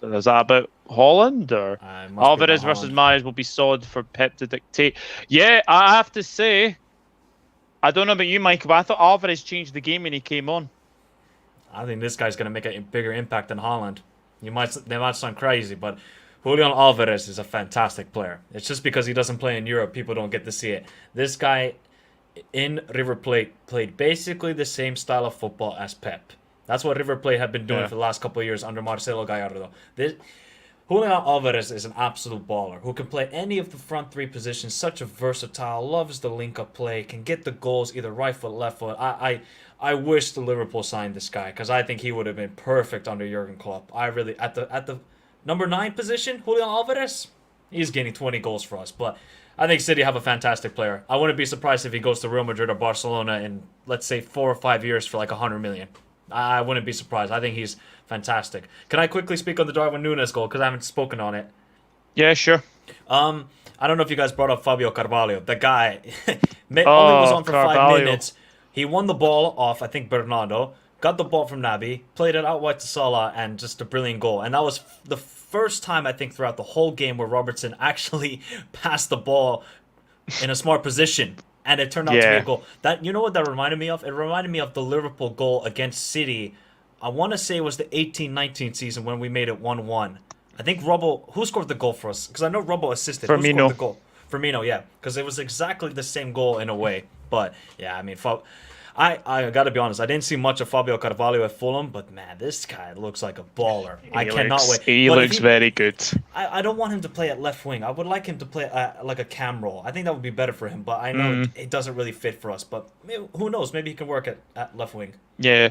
Is that about Holland, or Alvarez versus Myers will be solid for Pep to dictate? Yeah, I have to say, I don't know about you, Mike, but I thought Alvarez changed the game when he came on. I think this guy's going to make a bigger impact than Holland. They might sound crazy, but Julian Alvarez is a fantastic player. It's just because he doesn't play in Europe, people don't get to see it. This guy in River Plate played basically the same style of football as Pep. That's what River Plate have been doing for the last couple of years under Marcelo Gallardo. Julian Alvarez is an absolute baller who can play any of the front three positions, such a versatile, loves the link-up play, can get the goals either right foot, left foot. I wish the Liverpool signed this guy because I think he would have been perfect under Jurgen Klopp. I really, at the number 9 position, Julian Alvarez, he's getting 20 goals for us. But I think City have a fantastic player. I wouldn't be surprised if he goes to Real Madrid or Barcelona in, let's say, 4 or 5 years for like 100 million. I wouldn't be surprised. I think he's fantastic. Can I quickly speak on the Darwin Nunez goal because I haven't spoken on it? Yeah, sure. I don't know if you guys brought up Fabio Carvalho. The guy only was on for Carvalho. 5 minutes. He won the ball off, I think, Bernardo, got the ball from Naby, played it out wide to Salah, and just a brilliant goal. And that was the first time, I think, throughout the whole game where Robertson actually passed the ball in a smart position. And it turned out to be a goal. You know what that reminded me of? It reminded me of the Liverpool goal against City. I want to say it was the 18-19 season when we made it 1-1. I think Robbo... Who scored the goal for us? Because I know Robbo assisted. Who scored the goal? Firmino, yeah. Because it was exactly the same goal in a way. But, yeah, I mean... I got to be honest. I didn't see much of Fabio Carvalho at Fulham, but, man, this guy looks like a baller. I cannot wait. He looks very good. I don't want him to play at left wing. I would like him to play like a cam role. I think that would be better for him, but I know it doesn't really fit for us. But who knows? Maybe he can work at left wing. Yeah.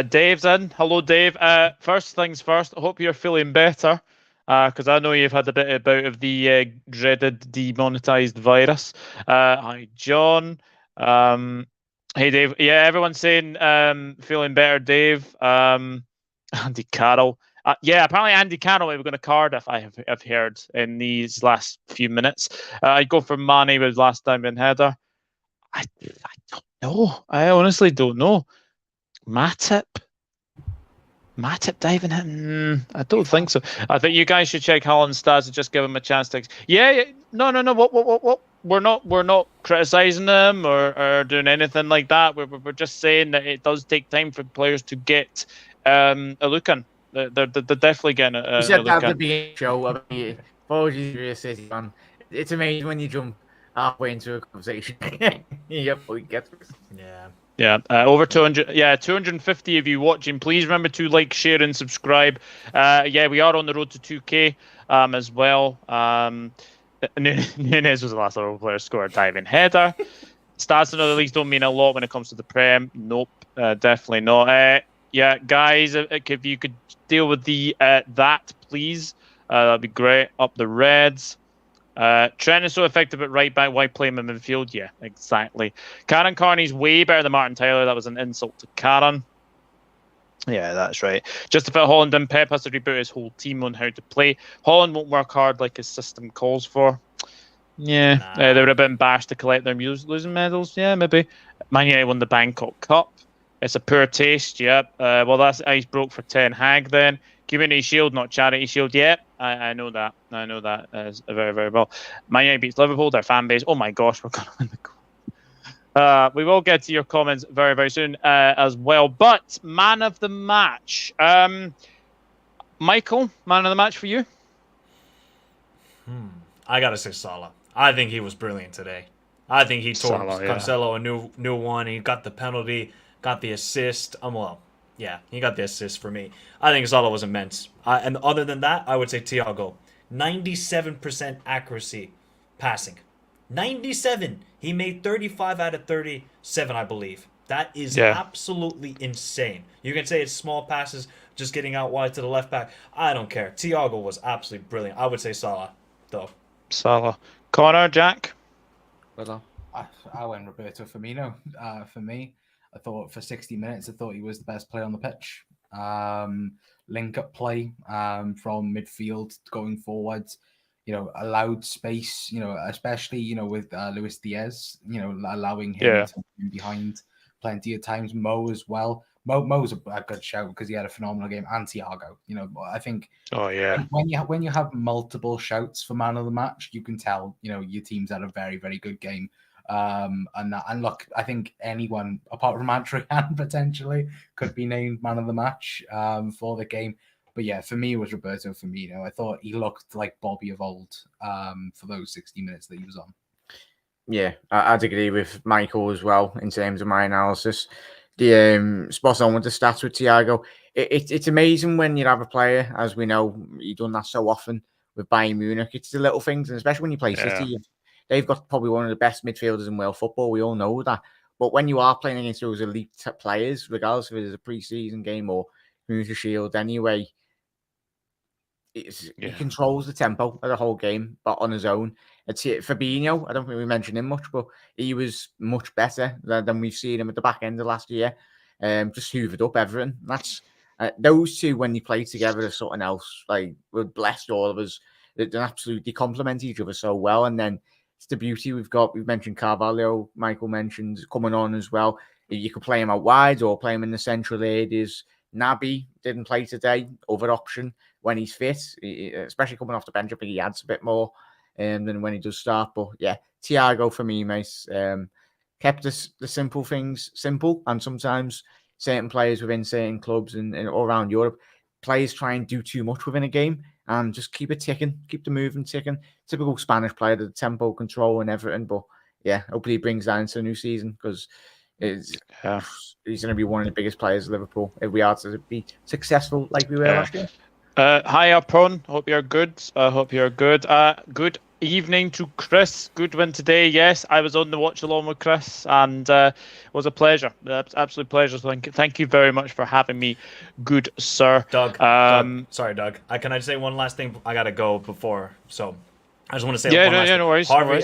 Dave's in. Hello, Dave. First things first, I hope you're feeling better. Because I know you've had a bit of the dreaded demonetized virus. Hi, John. Hey, Dave. Yeah, everyone's saying feeling better, Dave. Andy Carroll. Yeah, apparently Andy Carroll will be going to Cardiff, I've heard, in these last few minutes. I'd go for Mane with last time in header. I don't know. I honestly don't know. Matip diving in? I don't think so. I think you guys should check Holland's stats and just give him a chance to... Yeah. No. What? We're not criticizing them or doing anything like that. We're just saying that it does take time for players to get a look in. They're definitely getting a you said look that in. at the beginning show. Apologies for your City fan. It's amazing when you jump halfway into a conversation. Yep, we get it. Yeah. Over 200. Yeah, 250 of you watching. Please remember to like, share, and subscribe. Yeah, we are on the road to 2K as well. Nunes was the last Liverpool player to score a diving header. Stats in other leagues don't mean a lot when it comes to the Prem. Nope, definitely not. Yeah, guys, if you could deal with the that, please, that'd be great. Up the Reds. Trent is so effective at right back. Why play him in midfield? Yeah, exactly. Karen Carney's way better than Martin Tyler. That was an insult to Karen. Yeah, that's right. Just to fit Holland in, Pep has to reboot his whole team on how to play. Holland won't work hard like his system calls for. Yeah, they would have been bashed to collect their losing medals. Yeah, maybe. Man United won the Bangkok Cup. It's a poor taste, yep. Well, that's ice broke for Ten Hag then. Community Shield, not Charity Shield. Yeah, I know that. I know that very, very well. Man United beats Liverpool, their fan base. Oh my gosh, we're going to win the goal. We will get to your comments very, very soon as well. But man of the match. Michael, man of the match for you? I got to say Salah. I think he was brilliant today. I think he taught Cancelo a new one. He got the penalty, got the assist. He got the assist for me. I think Salah was immense. And other than that, I would say Thiago. 97% accuracy passing. 97. He made 35 out of 37, I believe. That is absolutely insane. You can say it's small passes, just getting out wide to the left back. I don't care. Thiago was absolutely brilliant. I would say Salah, though. Salah. Connor, Jack? I went Roberto Firmino. For me, I thought for 60 minutes, I thought he was the best player on the pitch. Link-up play from midfield going forwards, allowed space, especially, with Luis Diaz, allowing him to be behind plenty of times. Mo as well. Mo's a good shout because he had a phenomenal game. And Thiago, I think. Oh yeah. When you have multiple shouts for man of the match, you can tell your team's had a very, very good game. And look, I think anyone apart from Adrian potentially could be named man of the match for the game. But yeah, for me it was Roberto Firmino. I thought he looked like Bobby of old for those 60 minutes that he was on. Yeah, I'd agree with Michael as well in terms of my analysis. The spot on with the stats with Thiago. It's amazing when you have a player, as we know, you've done that so often with Bayern Munich. It's the little things, and especially when you play City, they've got probably one of the best midfielders in world football. We all know that. But when you are playing against those elite players, regardless if it is a pre-season game or Community Shield anyway, he controls the tempo of the whole game, but on his own. It's Fabinho. I don't think we mentioned him much, but he was much better than we've seen him at the back end of last year. Just hoovered up everything. That's those two when they play together is something else. Like we're blessed, all of us. They absolutely complement each other so well. And then it's the beauty we've got. We've mentioned Carvalho. Michael mentioned coming on as well. You could play him out wide or play him in the central areas. Naby didn't play today. Other option when he's fit, especially coming off the bench. I think he adds a bit more than when he does start. But yeah, Thiago for me, mate, kept the simple things simple. And sometimes certain players within certain clubs and all around Europe, players try and do too much within a game and just keep it ticking, keep the movement ticking. Typical Spanish player, the tempo control and everything. But yeah, hopefully he brings that into the new season because he's going to be one of the biggest players of Liverpool if we are to be successful like we were last year. Hi, Apron. Hope you're good. Good evening to Chris. Good win today. Yes, I was on the watch along with Chris, and it was a pleasure. Absolute pleasure. So thank you very much for having me, good sir. Doug. Sorry, Doug. Can I just say one last thing? I gotta go before. So I just want to say no worries. Harvey,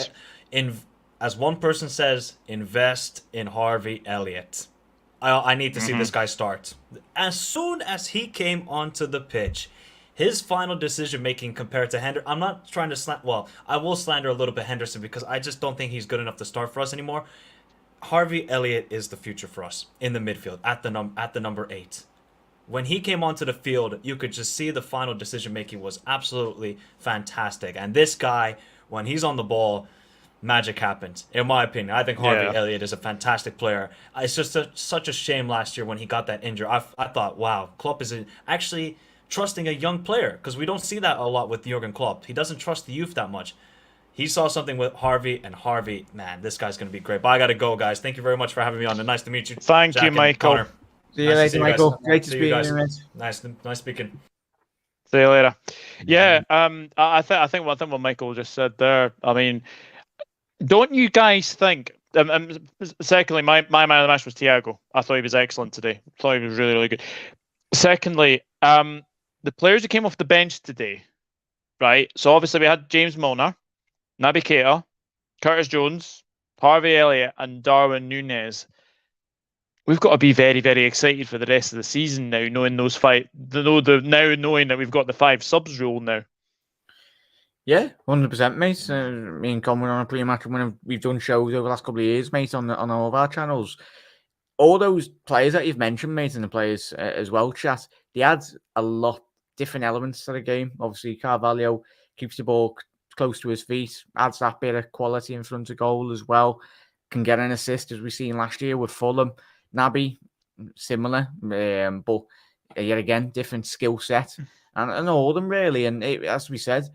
as one person says, invest in Harvey Elliott. I need to see this guy start. As soon as he came onto the pitch, his final decision-making compared to Henderson... I'm not trying to I will slander a little bit Henderson because I just don't think he's good enough to start for us anymore. Harvey Elliott is the future for us in the midfield at the number 8. When he came onto the field, you could just see the final decision-making was absolutely fantastic. And this guy, when he's on the ball, magic happens, in my opinion. I think Harvey Elliott is a fantastic player. It's just such a shame last year when he got that injury. I thought, wow, Klopp is actually trusting a young player because we don't see that a lot with Jurgen Klopp. He doesn't trust the youth that much. He saw something with Harvey, and Harvey, man, this guy's going to be great. But I got to go, guys. Thank you very much for having me on. And nice to meet you. Thank you, Michael. Connor. See you later, Michael. Great to speak to you. Nice speaking. See you later. Yeah, I think what Michael just said there. I mean, don't you guys think? Secondly, my man of the match was Thiago. I thought he was excellent today. I thought he was really, really good. Secondly, the players who came off the bench today, right? So obviously we had James Milner, Naby Keita, Curtis Jones, Harvey Elliott, and Darwin Nunez. We've got to be very, very excited for the rest of the season now, knowing those five. Knowing that we've got the 5 subs rule now. Yeah, 100%, mate. Me and Con were on a pre-match when we've done shows over the last couple of years, mate, on all of our channels. All those players that you've mentioned, mate, and the players as well, chat, they add a lot different elements to the game. Obviously, Carvalho keeps the ball close to his feet, adds that bit of quality in front of goal as well. Can get an assist, as we seen last year with Fulham. Naby, similar, but yet again, different skill set. And all of them, really. And as we said,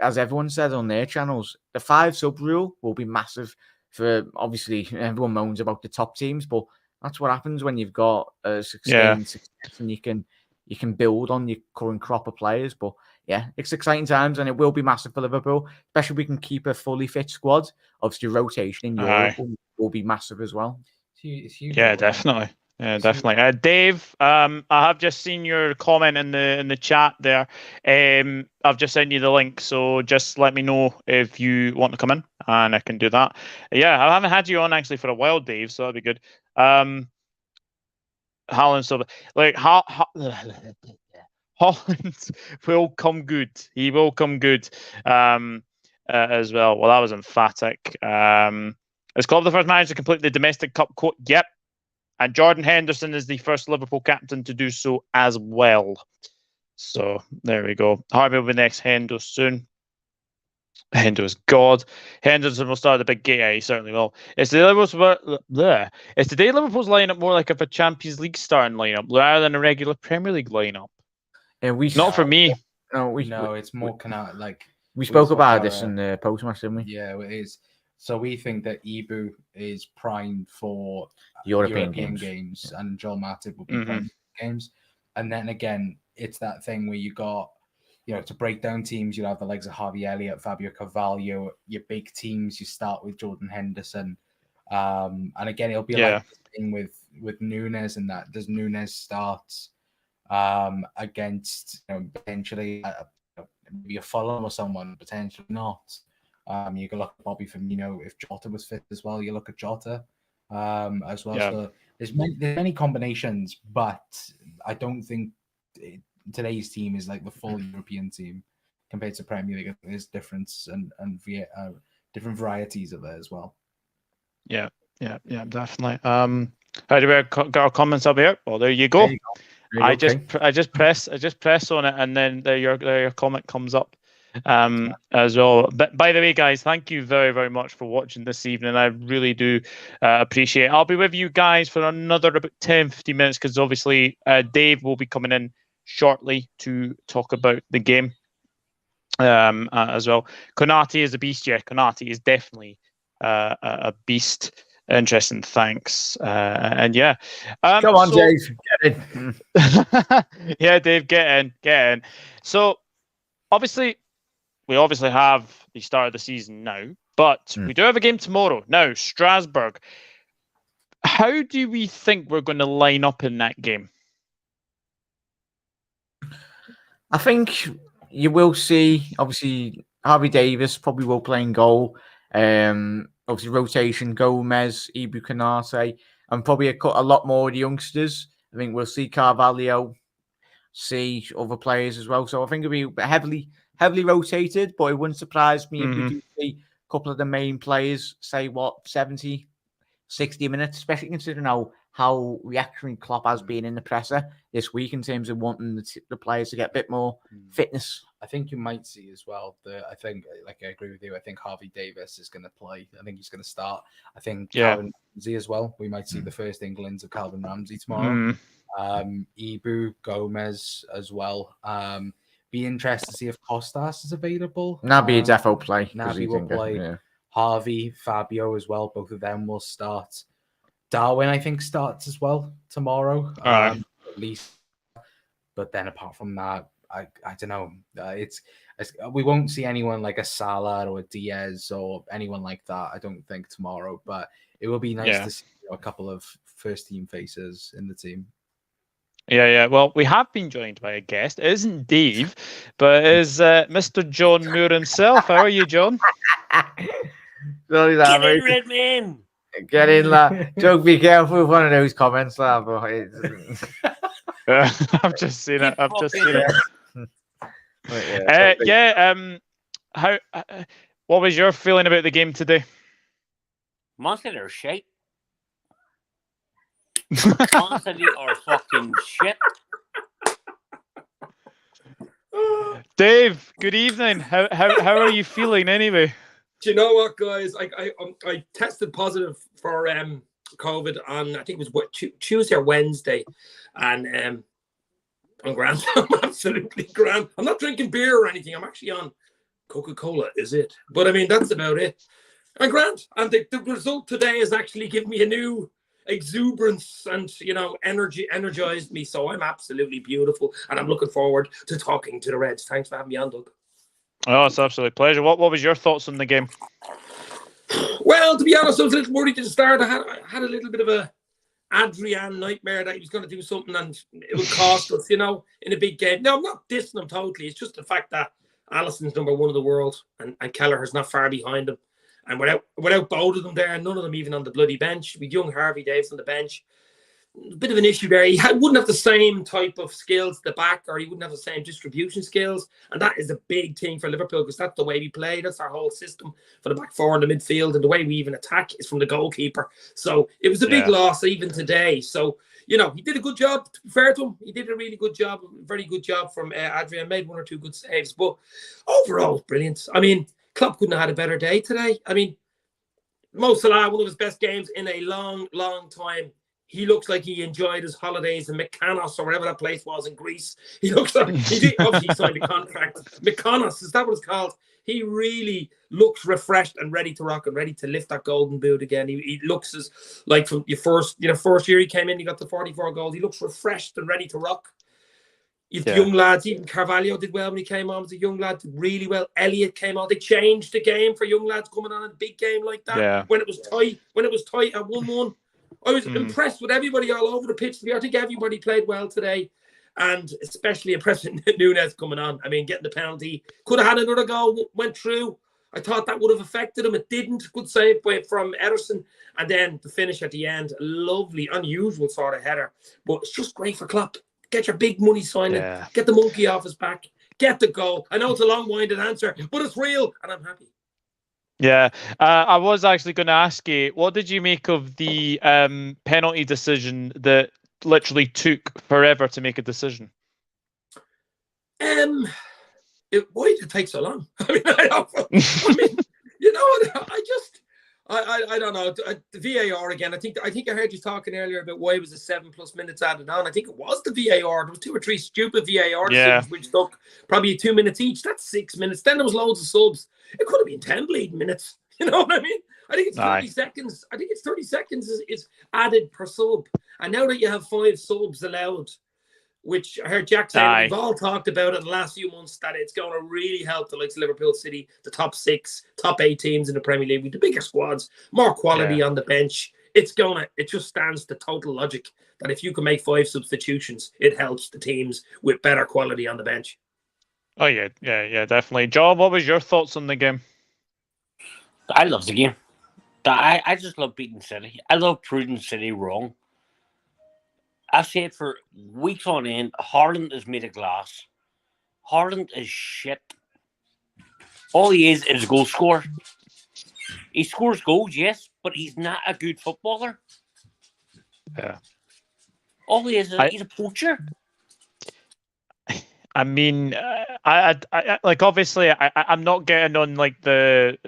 as everyone said on their channels, the 5 sub rule will be massive for, obviously, everyone moans about the top teams, but that's what happens when you've got a sustained success and you can build on your current crop of players. But yeah, it's exciting times and it will be massive for Liverpool, especially if we can keep a fully fit squad. Obviously, rotation in Europe will be massive as well. It's huge. Yeah, definitely. Yeah, definitely. Dave, I have just seen your comment in the chat there. I've just sent you the link, so just let me know if you want to come in, and I can do that. Yeah, I haven't had you on actually for a while, Dave, so that'd be good. Haaland, so like Holland will come good. He will come good as well. Well, that was emphatic. Is Klopp the first manager to complete the domestic cup quote? Yep. And Jordan Henderson is the first Liverpool captain to do so as well. So there we go. Harvey will be next. Hendo soon. Hendo is God. Henderson will start the big gate. Yeah, he certainly will. Is today Liverpool's lineup more like a Champions League starting lineup rather than a regular Premier League lineup? Not for me. No, it's more kind of like we spoke about this in the post match, didn't we? Yeah, it is. So we think that Ibu is primed for European games, and Joel Matip will be primed for games. And then again, it's that thing where you got, to break down teams, you'll have the legs of Harvey Elliott, Fabio Carvalho. Your big teams, you start with Jordan Henderson. And again, it'll be like the thing with Nunes and that. Does Nunes start against potentially maybe a Fulham or someone, potentially not. You can look at Bobby Firmino. If Jota was fit as well, you look at Jota as well. Yeah. So there's many combinations, but I don't think today's team is like the full European team compared to Premier League. There's difference and different varieties of it as well. Yeah, definitely. How do we got our comments up here? Well, there you go. I just press on it, and then your comment comes up as well. But by the way, guys, thank you very, very much for watching this evening. I really do appreciate it. I'll be with you guys for another about 10-15 minutes because obviously Dave will be coming in shortly to talk about the game as well. Konate is a beast. Yeah, Konate is definitely a beast. Interesting, thanks. And yeah. Come on, Dave. Get in. Yeah, Dave, get in. So we obviously have the start of the season now, but we do have a game tomorrow. Now, Strasbourg. How do we think we're going to line up in that game? I think you will see, obviously, Harvey Davis probably will play in goal. Obviously, rotation, Gomez, Ibu Konate, and probably a lot more of the youngsters. I think we'll see Carvalho, see other players as well. So I think it'll be heavily rotated, but it wouldn't surprise me if we do see a couple of the main players, say, 70, 60 minutes, especially considering how reactionary Klopp has been in the presser this week in terms of wanting the players to get a bit more fitness. I think you might see as well. I agree with you. I think Harvey Davis is going to play. I think he's going to start. I think Calvin Ramsey as well. We might see the first Englands of Calvin Ramsey tomorrow. Ibu, Gomez as well. Be interested to see if Costas is available. Naby defo play. Naby will play. Yeah. Harvey, Fabio as well. Both of them will start. Darwin, I think, starts as well tomorrow. At least. But then apart from that, I don't know. We won't see anyone like a Salah or a Diaz or anyone like that, I don't think, tomorrow. But it will be nice to see a couple of first-team faces in the team. Yeah. Well, we have been joined by a guest. It isn't Dave, but it is Mr. John Moore himself. How are you, John? Get in, Redman! Get in, lad. Joke, be careful with one of those comments, lad. I've just seen it. What was your feeling about the game today? Monster or shite. Monster or fucking shit. Dave, good evening. How are you feeling anyway? Do you know what, guys? I tested positive for COVID on, I think it was Tuesday or Wednesday, and I'm grand. I'm absolutely grand. I'm not drinking beer or anything. I'm actually on Coca-Cola, is it? But I mean, that's about it. I'm grand, and the result today has actually given me a new exuberance and energized me. So I'm absolutely beautiful, and I'm looking forward to talking to the Reds. Thanks for having me on, Doug. Oh, it's absolutely pleasure. What was your thoughts on the game? Well, to be honest, I was a little worried at the start. I had a little bit of a Adrian nightmare that he was going to do something and it would cost us, in a big game. No, I'm not dissing him totally. It's just the fact that Alisson's #1 of the world and Kelleher's not far behind him. And without both of them there, none of them even on the bloody bench, with young Harvey Davis on the bench, a bit of an issue there. He wouldn't have the same type of skills at the back, or he wouldn't have the same distribution skills. And that is a big thing for Liverpool, because that's the way we play. That's our whole system for the back four in the midfield. And the way we even attack is from the goalkeeper. So it was a big loss even today. So, he did a good job. To be fair to him, he did a really good job. Very good job from Adrian. Made 1 or 2 good saves. But overall, brilliant. I mean, Klopp couldn't have had a better day today. I mean, Mo Salah, one of his best games in a long, long time. He looks like he enjoyed his holidays in Mykonos or whatever that place was in Greece. He looks like he obviously signed a contract. Mykonos, is that what it's called? He really looks refreshed and ready to rock and ready to lift that golden boot again. He looks as like from your first year he came in, he got the 44 goals. He looks refreshed and ready to rock. You've young lads, even Carvalho did well when he came on. Was a young lad, did really well. Elliott came on. They changed the game for young lads coming on in a big game like that. Yeah. When it was tight at 1-1. I was impressed with everybody all over the pitch. I think everybody played well today, and especially impressed with Nunes coming on. I mean, getting the penalty. Could have had another goal, went through. I thought that would have affected him. It didn't. Good save from Ederson. And then the finish at the end, lovely, unusual sort of header. But it's just great for Klopp. Get your big money signing. Yeah. Get the monkey off his back. Get the goal. I know it's a long-winded answer, but it's real, and I'm happy. Yeah, I was actually going to ask you, what did you make of the penalty decision that literally took forever to make a decision? Why did it take so long? I mean, I don't know. The VAR again. I think I heard you talking earlier about why it was a 7+ minutes added on. I think it was the VAR. There was 2 or 3 stupid VAR decisions which took probably 2 minutes each. That's 6 minutes. Then there was loads of subs. It could have been 10 bleeding minutes. You know what I mean? I think it's 30 seconds. I think it's 30 seconds is added per sub. And now that you have 5 subs allowed, which I heard Jack say, we've all talked about it in the last few months, that it's going to really help the likes of Liverpool City, the top 6, top 8 teams in the Premier League with the bigger squads, more quality on the bench. It just stands to total logic that if you can make 5 substitutions, it helps the teams with better quality on the bench. Oh, yeah, definitely. John, what was your thoughts on the game? I love the game. I just love beating City. I love proving City wrong. I've said for weeks on end, Haaland is made of glass. Haaland is shit. All he is a goal scorer. He scores goals, yes, but he's not a good footballer. Yeah. All he is he's a poacher. I mean, I like, obviously I'm not getting on like the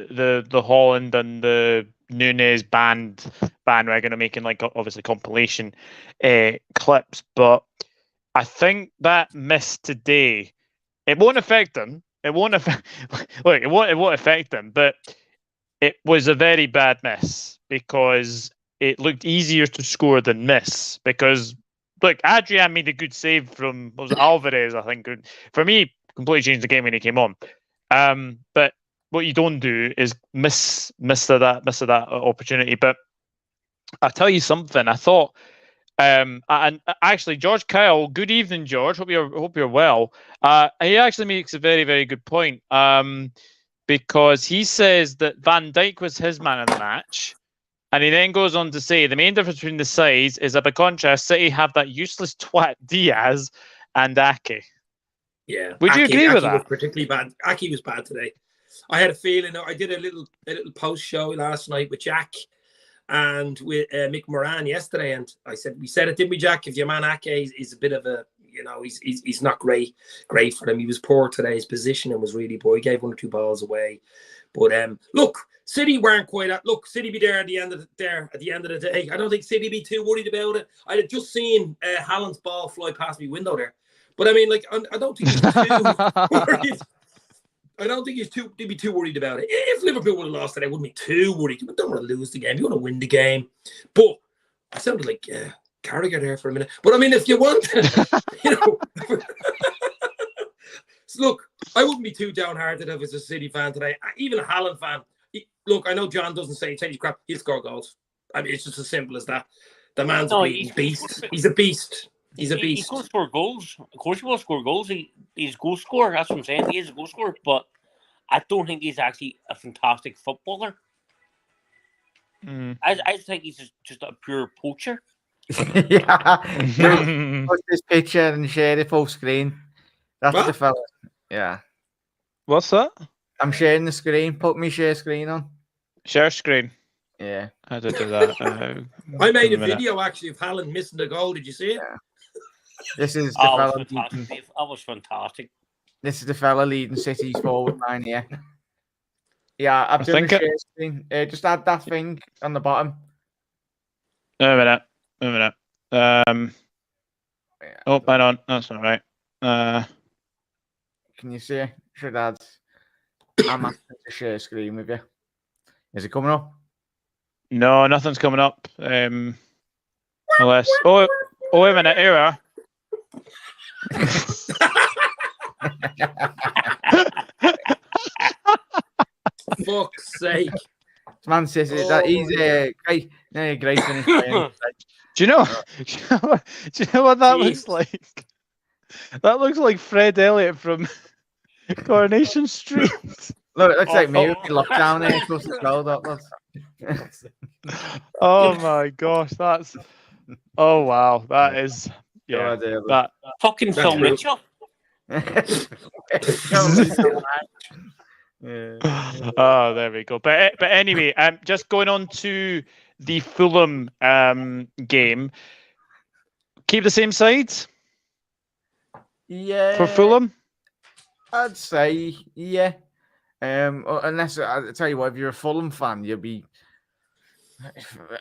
Holland and the Nunes bandwagon of making like obviously compilation clips, but I think that miss today, it won't affect them. It won't affect them, but it was a very bad miss because it looked easier to score than miss. Because look, Adrian made a good save from Alvarez, I think. For me, completely changed the game when he came on. But what you don't do is miss that opportunity. But I'll tell you something. I thought, and actually, George Kyle. Good evening, George. Hope you're well. He actually makes a very, very good point. Because he says that Van Dijk was his man of the match. And he then goes on to say the main difference between the sides is that by contrast, City have that useless twat Diaz and Ake. Yeah. Would you agree with that? Was particularly bad. Ake was bad today. I had a feeling. I did a little post show last night with Jack and with Mick Moran yesterday, and we said it, didn't we, Jack? If your man Ake is a bit of a you know, he's not great for them. He was poor today. His positioning was really poor. He gave 1 or 2 balls away. But look, City weren't quite at. Look, City be there at the end of the day. I don't think City be too worried about it. I had just seen Haaland's ball fly past my window there. But I mean, like, I don't think he's too worried. I don't think they'd be too worried about it. If Liverpool would have lost it, I wouldn't be too worried. But don't want to lose the game. You want to win the game. But I sounded like Carragher there for a minute. But I mean, if you want, you know. So look, I wouldn't be too downhearted if it's a City fan today. Even a Haaland fan. Look, I know John doesn't say change crap. He'll score goals. I mean, it's just as simple as that. The man's a beast. He's a beast. He's a beast. He's going to score goals. Of course he will score goals. He's a goal scorer. That's what I'm saying. He is a goal scorer. But I don't think he's actually a fantastic footballer. I think he's just a pure poacher. Yeah. Put this picture and share it full screen. That's What? the fella. Yeah. What's that? I'm sharing the screen. Put me share screen on. Share screen. Yeah. How to do that? I made a minute. video actually of Haaland missing the goal. Did you see it? Yeah. This is the That fella. was fantastic. That was fantastic. This is the fella leading City's forward line here. Yeah, I've done the think share screen. Just add that thing on the bottom. A minute. Yeah. Oh, hang on. That's not right. Can you see? Should add. I'm asking to share screen with you. Is it coming up? No, nothing's coming up. Unless. Oh, wait a minute. Here we are. Fuck's sake. Man City. He's a great finish. Do you know? Do you know what that looks like? That looks like Fred Elliott from Coronation Street. Look, it looks like me with the lockdown there. Close to goal, that was. Oh my gosh, that's. Oh wow, that is. Yeah, that. Fucking Phil true. Mitchell. Oh, there we go. But anyway, just going on to the Fulham game. Keep the same sides Yeah. for Fulham. I'd say, yeah. Unless I tell you what, if you're a Fulham fan, you'll be,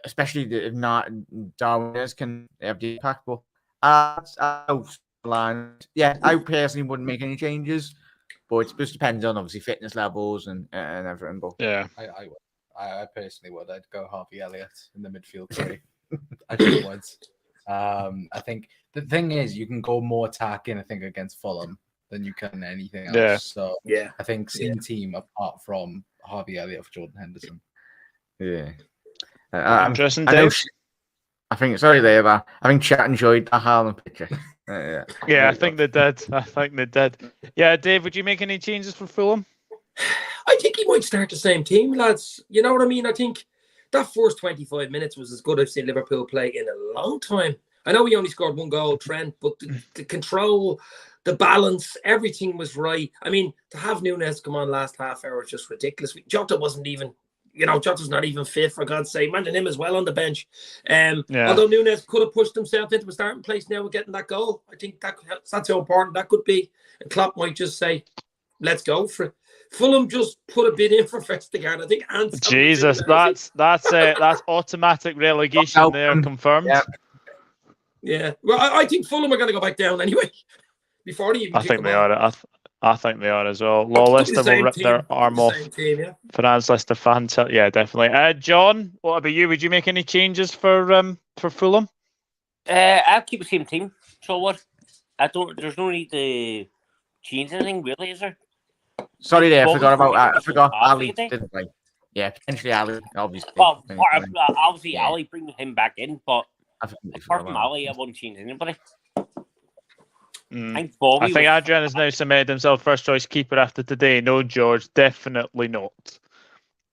especially if not Darwin Nunez can have the impact. But yeah, I personally wouldn't make any changes, but it just depends on obviously fitness levels and everything. But Yeah, I personally would. I'd go Harvey Elliott in the midfield three. I just would. I think the thing is, you can go more attacking, I think, against Fulham than you can anything else. Yeah. So Yeah. I think same team apart from Harvey Elliott for Jordan Henderson. yeah, interesting, I know Dave. I think sorry there, but I think chat enjoyed that Haaland picture. Yeah. Yeah, I think they did. Yeah, Dave, would you make any changes for Fulham? I think he might start the same team, lads. You know what I mean? I think that first 25 minutes was as good as I've seen Liverpool play in a long time. I know he only scored 1 goal, Trent, but the control, the balance, everything was right. I mean, to have Nunes come on last half hour was just ridiculous. Jota wasn't even, Jota's not even fit, for God's sake. Imagine him as well on the bench. Although Nunes could have pushed himself into a starting place now with getting that goal. I think that's how important that could be. And Klopp might just say, let's go for it. Fulham just put a bid in for Vestergaard. I think. Jesus, that's automatic relegation there confirmed. Yeah. Well, I think Fulham are going to go back down anyway. Before they even. I think they are. I think they are as well. Lawlester will rip their arm off. Finance Leicester fans, yeah, definitely. John, what about you? Would you make any changes for Fulham? I'll keep the same team. So what? There's no need to change anything, really, is there? Sorry, there. I forgot Ali. Didn't I? Yeah, potentially Ali. Obviously. Well, obviously Ali, bring him back in, but apart from Ali, I won't change anybody. I think Adrian has now cemented himself first choice keeper after today. No, George, definitely not.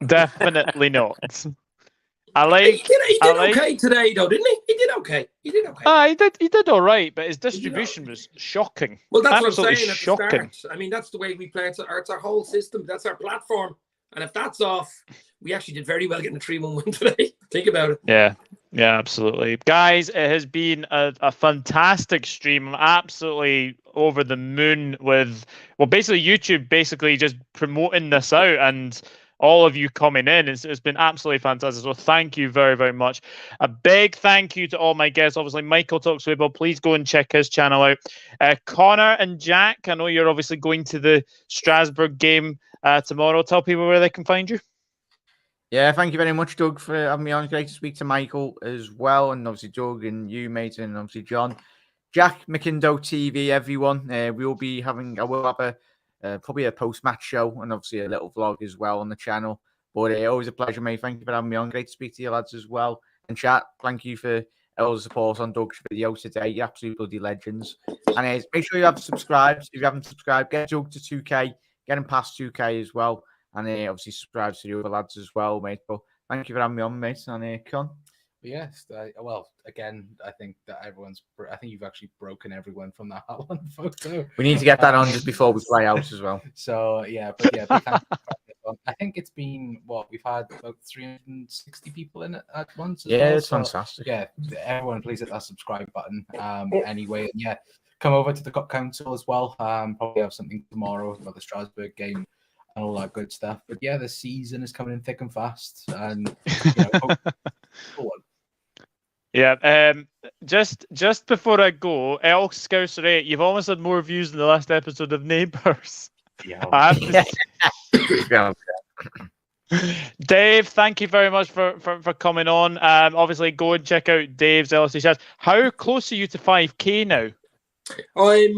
Definitely not. He did okay today, though, didn't he? He did okay. He did all right, but his distribution was shocking. Well, that's absolutely what I'm saying. shocking. At the start. I mean, that's the way we play. It's our whole system. That's our platform. And if that's off, we actually did very well getting a 3-1 win today. Think about it. Yeah. Yeah, absolutely. Guys, it has been a fantastic stream. I'm absolutely over the moon with, well, basically YouTube basically just promoting this out and all of you coming in. It's been absolutely fantastic. So thank you very, very much. A big thank you to all my guests. Obviously, Michael Talks Football. Please go and check his channel out. Connor and Jack, I know you're obviously going to the Strasbourg game tomorrow. Tell people where they can find you. Yeah, thank you very much, Doug, for having me on. Great to speak to Michael as well, and obviously Doug and you, mate, and obviously John. Jack McIndoe TV, everyone. We'll be having, I will have probably a post-match show and obviously a little vlog as well on the channel. But always a pleasure, mate. Thank you for having me on. Great to speak to you lads as well. And chat, thank you for all the support on Doug's video today. You're absolute bloody legends. And make sure you have subscribed. If you haven't subscribed, get Doug to 2K. Get him past 2K as well. And obviously subscribe to the other lads as well, mate. But thank you for having me on, mate. And Con. Yes, well, again, I think that I think you've actually broken everyone from that Haaland photo. We need to get that on just before we play out as well. So, yeah, but yeah, big thank you. I think it's been, we've had about 360 people in it at once. Yeah, well. it's fantastic. Yeah, everyone, please hit that subscribe button. Anyway, and yeah, come over to the Cup Council as well. Probably have something tomorrow about the Strasbourg game and all that good stuff. But yeah, the season is coming in thick and fast. And, Yeah, just before I go, El Scouser, you've almost had more views in the last episode of Neighbours. Yeah. I have to Dave, thank you very much for coming on. Obviously, go and check out Dave's LSC chat. How close are you to 5K now? I'm a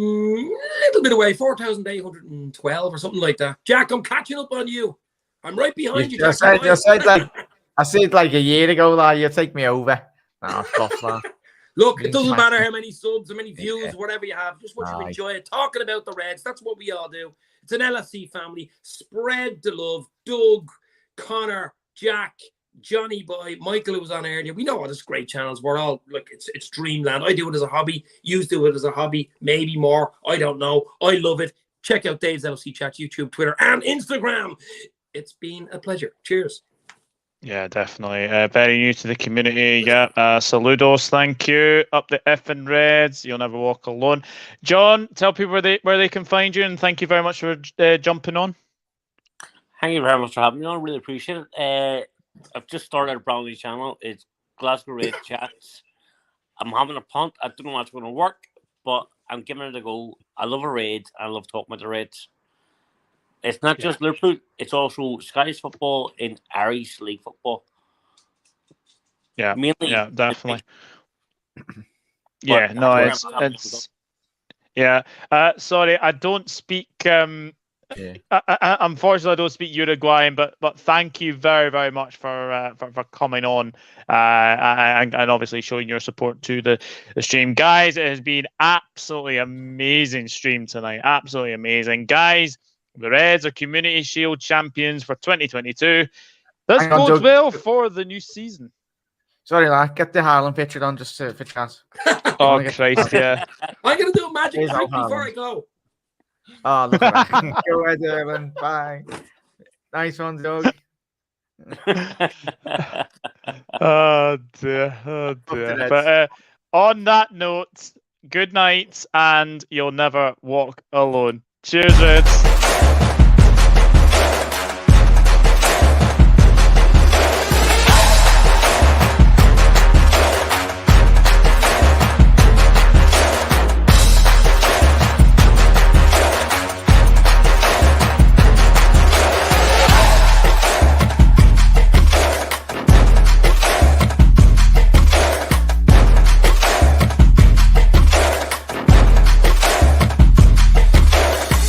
little bit away, 4,812 or something like that. Jack, I'm catching up on you. I'm right behind you. Jack. I said like a year ago, lad, you take me over. No, Look, it doesn't matter how many subs, how many views, whatever you have. Just want you to enjoy it. Talking about the Reds, that's what we all do. It's an LSC family. Spread the love. Doug, Connor, Jack, Johnny Boy, Michael, who was on earlier. We know all this great channels. We're all, look, it's dreamland. I do it as a hobby. You do it as a hobby. Maybe more. I don't know. I love it. Check out Dave's LSC Chat, YouTube, Twitter, and Instagram. It's been a pleasure. Cheers. Yeah, definitely. Very new to the community. Yeah. Saludos, thank you. Up the effing Reds. You'll never walk alone. John, tell people where they can find you, and thank you very much for jumping on. Thank you very much for having me on. Really appreciate it. I've just started a brand new channel. It's Glasgow Reds Chats. I'm having a punt. I don't know how it's going to work, but I'm giving it a go. I love a Reds. I love talking about the Reds. It's not just Liverpool, it's also Scottish football and Irish League football. Yeah, mainly. Yeah, definitely. Yeah, no, it's yeah. Sorry, I don't speak. Unfortunately, I don't speak Uruguayan, but thank you very, very much for coming on and obviously showing your support to the stream, guys. It has been absolutely amazing stream tonight. Absolutely amazing, guys. The Reds are Community Shield champions for 2022. This bodes well for the new season. Sorry, lad. Get the Haaland picture on just for chance. Oh, Christ, yeah. I'm going to do a magic trick before I go. Oh, look at that. Go ahead, Darwin. Bye. Nice one, Doug. Oh, dear. Oh, dear. But on that note, good night, and you'll never walk alone. Cheers, Reds.